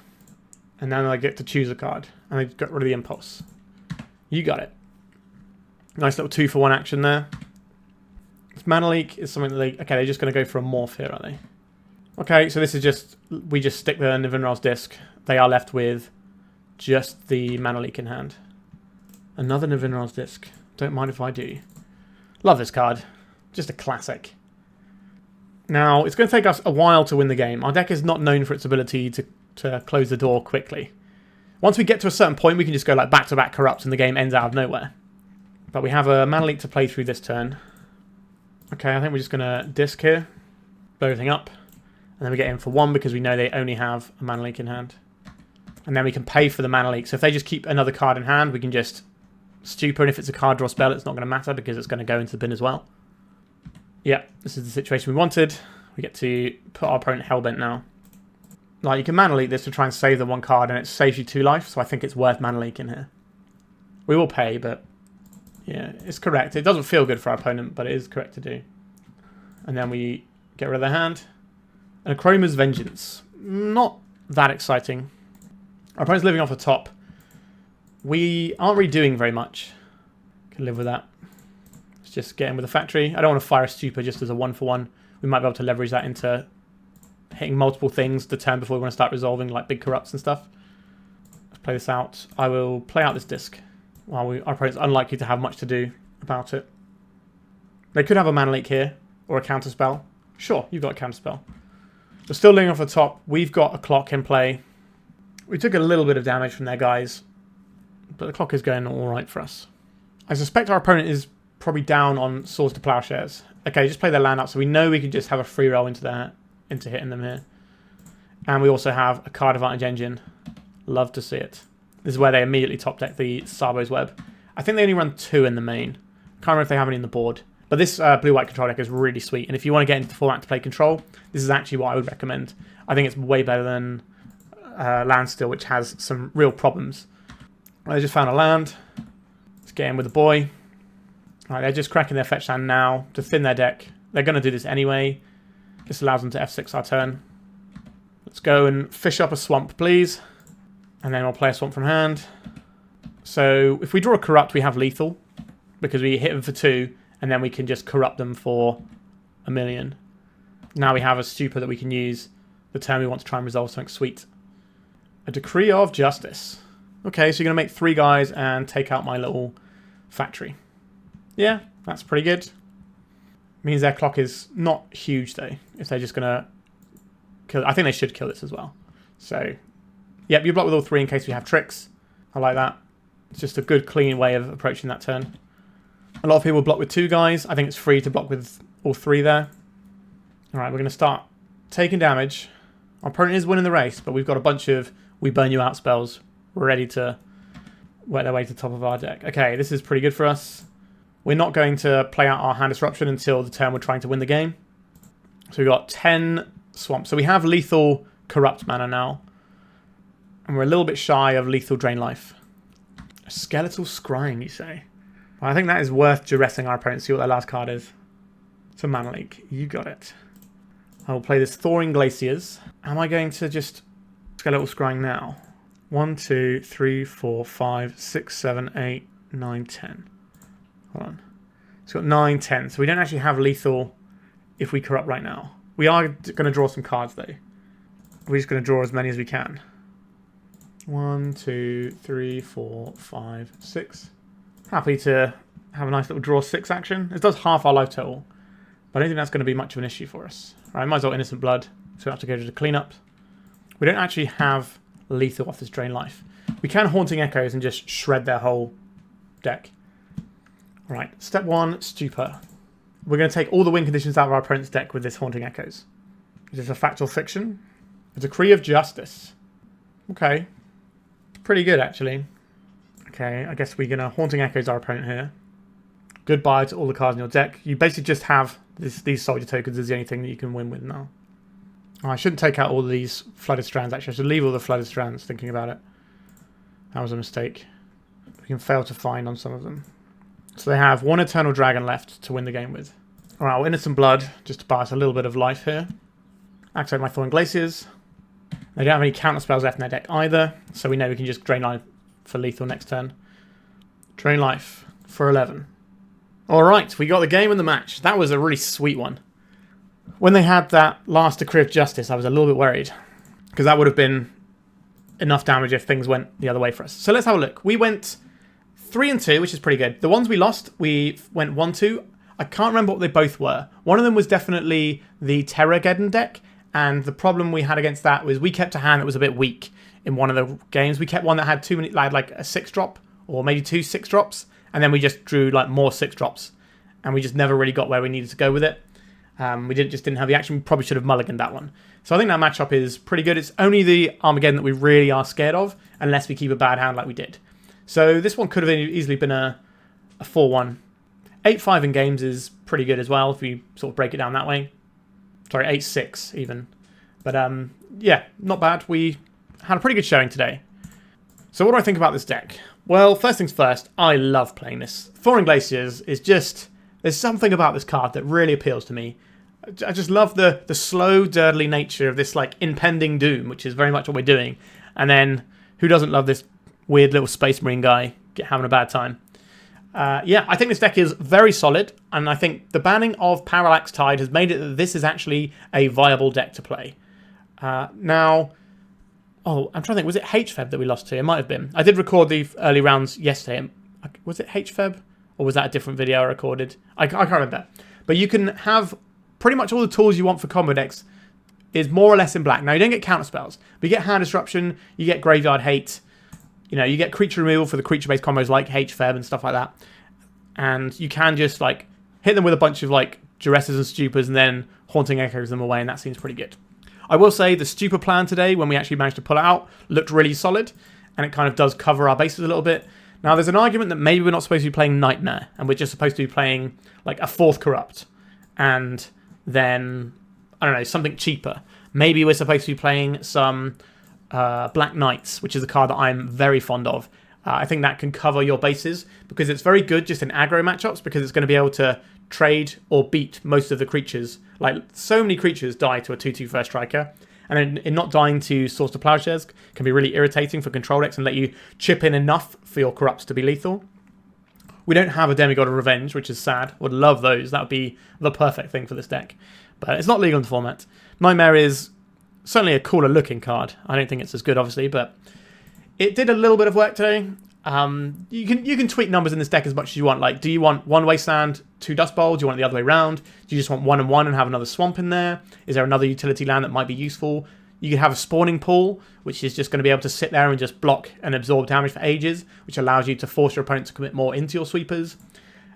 And then I get to choose a card. And I got rid of the Impulse. You got it. Nice little 2-for-1 action there. Mana Leak is something that they... Okay, they're just going to go for a morph here, are they? Okay, so this is just... We just stick the Nevinyrral's disc. They are left with just the Mana Leak in hand. Another Nevinyrral's disc. Don't mind if I do. Love this card. Just a classic. Now, it's going to take us a while to win the game. Our deck is not known for its ability to close the door quickly. Once we get to a certain point, we can just go like back-to-back Corrupts and the game ends out of nowhere. But we have a Mana Leak to play through this turn. Okay, I think we're just going to disc here, blow everything up, and then we get in for 1 because we know they only have a Mana Leak in hand. And then we can pay for the Mana Leak. So if they just keep another card in hand, we can just Stupor, and if it's a card draw spell, it's not going to matter because it's going to go into the bin as well. Yeah, this is the situation we wanted. We get to put our opponent hellbent now. Like, you can Mana Leak this to try and save the 1 card, and it saves you 2 life, so I think it's worth Mana Leaking here. We will pay, but... Yeah, it's correct. It doesn't feel good for our opponent, but it is correct to do. And then we get rid of their hand. And Chroma's Vengeance. Not that exciting. Our opponent's living off the top. We aren't really doing very much. Can live with that. Let's just get in with the factory. I don't want to fire a Stupor just as a 1-for-1. We might be able to leverage that into hitting multiple things the turn before we want to start resolving, like big Corrupts and stuff. Let's play this out. I will play out this disc. While our opponent's unlikely to have much to do about it. They could have a Mana Leak here, or a counterspell. Sure, you've got a counterspell. We're still living off the top. We've got a clock in play. We took a little bit of damage from their guys, but the clock is going all right for us. I suspect our opponent is probably down on Swords to Plowshares. Okay, just play their land up, so we know we can just have a free roll into hitting them here. And we also have a card advantage engine. Love to see it. This is where they immediately top deck the Sarbo's Web. I think they only run 2 in the main. Can't remember if they have any in the board. But this blue-white control deck is really sweet. And if you want to get into the format to play control, this is actually what I would recommend. I think it's way better than Landstill, which has some real problems. I just found a land. Let's get in with the boy. All right, they're just cracking their fetch land now to thin their deck. They're going to do this anyway. This allows them to F6 our turn. Let's go and fish up a swamp, please. And then we'll play a swamp from hand. So if we draw a corrupt, we have lethal. Because we hit them for 2, and then we can just corrupt them for 1,000,000. Now we have a stupor that we can use the turn we want to try and resolve something sweet. A Decree of Justice. Okay, so you're going to make 3 guys and take out my little factory. Yeah, that's pretty good. Means their clock is not huge, though. If they're just going to kill... I think they should kill this as well. So, yep, you block with all 3 in case we have tricks. I like that. It's just a good, clean way of approaching that turn. A lot of people block with 2 guys. I think it's free to block with all 3 there. Alright, we're going to start taking damage. Our opponent is winning the race, but we've got a bunch of We Burn You Out spells ready to work their way to the top of our deck. Okay, this is pretty good for us. We're not going to play out our hand disruption until the turn we're trying to win the game. So we've got 10 swamps. So we have lethal corrupt mana now. And we're a little bit shy of lethal drain life. A Skeletal Scrying, you say? Well, I think that is worth duressing our opponent, see what their last card is. It's a mana leak. You got it. I will play this Thawing Glaciers. Am I going to just Skeletal Scrying now? 1, 2, 3, 4, 5, 6, 7, 8, 9, 10. Hold on. It's got 9, 10. So we don't actually have lethal if we corrupt right now. We are going to draw some cards, though. We're just going to draw as many as we can. 1, 2, 3, 4, 5, 6. Happy to have a nice little draw 6 action. It does half our life total. But I don't think that's going to be much of an issue for us. Alright, might as well Innocent Blood. So we have to go to the cleanup. We don't actually have lethal off this drain life. We can Haunting Echoes and just shred their whole deck. Alright, step 1, Stupor. We're going to take all the win conditions out of our opponent's deck with this Haunting Echoes. Is this a Factual Fiction? A Decree of Justice. Okay. Pretty good, actually. Okay, I guess we're going to Haunting Echoes our opponent here. Goodbye to all the cards in your deck. You basically just have these soldier tokens as the only thing that you can win with now. Oh, I shouldn't take out all of these Flooded Strands, actually. I should leave all the Flooded Strands, thinking about it. That was a mistake. We can fail to find on some of them. So they have 1 Eternal Dragon left to win the game with. Alright, I'll Innocent Blood, just to buy us a little bit of life here. Activate my Thawing Glaciers. They don't have any counter spells left in their deck either, so we know we can just drain life for lethal next turn. Drain life for 11. Alright, we got the game and the match. That was a really sweet one. When they had that last Decree of Justice, I was a little bit worried, because that would have been enough damage if things went the other way for us. So let's have a look. We went 3 and 2, which is pretty good. The ones we lost, we went 1-2. I can't remember what they both were. One of them was definitely the Terrageddon deck, and the problem we had against that was we kept a hand that was a bit weak in one of the games. We kept one that had too many, like a 6-drop, or maybe 2 6-drops, and then we just drew like more 6-drops, and we just never really got where we needed to go with it. We just didn't have the action. We probably should have mulliganed that one. So I think that matchup is pretty good. It's only the Armageddon that we really are scared of, unless we keep a bad hand like we did. So this one could have easily been a 4-1. 8-5 in games is pretty good as well, if you sort of break it down that way. Sorry, 8-6 even. But yeah, not bad. We had a pretty good showing today. So what do I think about this deck? Well, first things first, I love playing this. Thawing Glaciers is just... There's something about this card that really appeals to me. I just love the slow, dirtly nature of this like impending doom, which is very much what we're doing. And then, who doesn't love this weird little Space Marine guy having a bad time? Yeah, I think this deck is very solid, and I think the banning of Parallax Tide has made it that this is actually a viable deck to play. Now, oh, I'm trying to think, was it HFEB that we lost to? It might have been. I did record the early rounds yesterday. Was it HFEB? Or was that a different video I recorded? I can't remember. But you can have pretty much all the tools you want for combo decks is more or less in black. Now, you don't get counter spells, but you get Hand Disruption, you get Graveyard Hate, you know, you get creature removal for the creature-based combos like H-Feb and stuff like that. And you can just, like, hit them with a bunch of, like, Duresses and Stupors and then Haunting Echoes them away, and that seems pretty good. I will say the Stupor plan today, when we actually managed to pull it out, looked really solid, and it kind of does cover our bases a little bit. Now, there's an argument that maybe we're not supposed to be playing Nightmare, and we're just supposed to be playing, like, a 4th Corrupt, and then, I don't know, something cheaper. Maybe we're supposed to be playing some Black Knights, which is a card that I'm very fond of. I think that can cover your bases, because it's very good just in aggro matchups, because it's going to be able to trade or beat most of the creatures. Like, so many creatures die to a 2/2 first striker, and in not dying to Source to Plowshares can be really irritating for control decks and let you chip in enough for your corrupts to be lethal. We don't have a Demigod of Revenge, which is sad. Would love those. That would be the perfect thing for this deck. But it's not legal in the format. Nightmare is certainly a cooler looking card. I don't think it's as good, obviously, but it did a little bit of work today. You can tweak numbers in this deck as much as you want. Like, do you want 1 Wasteland, 2 Dust Bowl? Do you want it the other way around? Do you just want 1 and 1 and have another Swamp in there? Is there another utility land that might be useful? You could have a Spawning Pool, which is just going to be able to sit there and just block and absorb damage for ages, which allows you to force your opponent to commit more into your sweepers.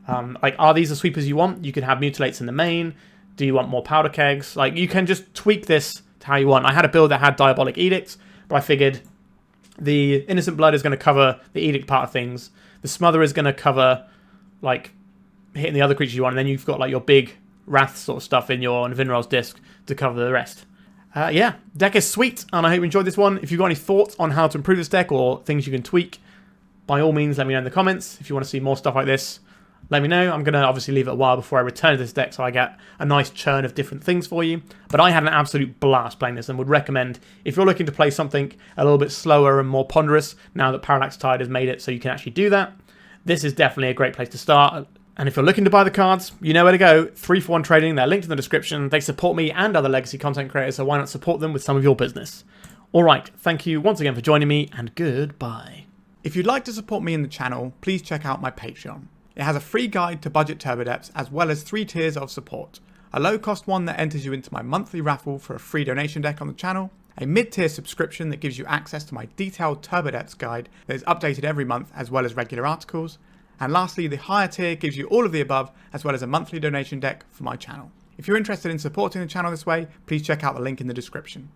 Like, are these the sweepers you want? You could have Mutilates in the main. Do you want more Powder Kegs? Like, you can just tweak this to how you want. I had a build that had Diabolic Edicts, but I figured the Innocent Blood is going to cover the Edict part of things. The Smother is going to cover, like, hitting the other creatures you want. And then you've got, like, your big Wrath sort of stuff in your Nevinyrral's disc to cover the rest. Yeah, deck is sweet, and I hope you enjoyed this one. If you've got any thoughts on how to improve this deck or things you can tweak, by all means, let me know in the comments. If you want to see more stuff like this, let me know. I'm going to obviously leave it a while before I return to this deck so I get a nice churn of different things for you. But I had an absolute blast playing this and would recommend, if you're looking to play something a little bit slower and more ponderous, now that Parallax Tide has made it so you can actually do that, this is definitely a great place to start. And if you're looking to buy the cards, you know where to go. 3-for-1 Trading, they're linked in the description. They support me and other legacy content creators, so why not support them with some of your business? Alright, thank you once again for joining me, and goodbye. If you'd like to support me in the channel, please check out my Patreon. It has a free guide to budget turbo depths, as well as 3 tiers of support. A low-cost one that enters you into my monthly raffle for a free donation deck on the channel, a mid-tier subscription that gives you access to my detailed turbo depths guide that is updated every month, as well as regular articles, and lastly, the higher tier gives you all of the above, as well as a monthly donation deck for my channel. If you're interested in supporting the channel this way, please check out the link in the description.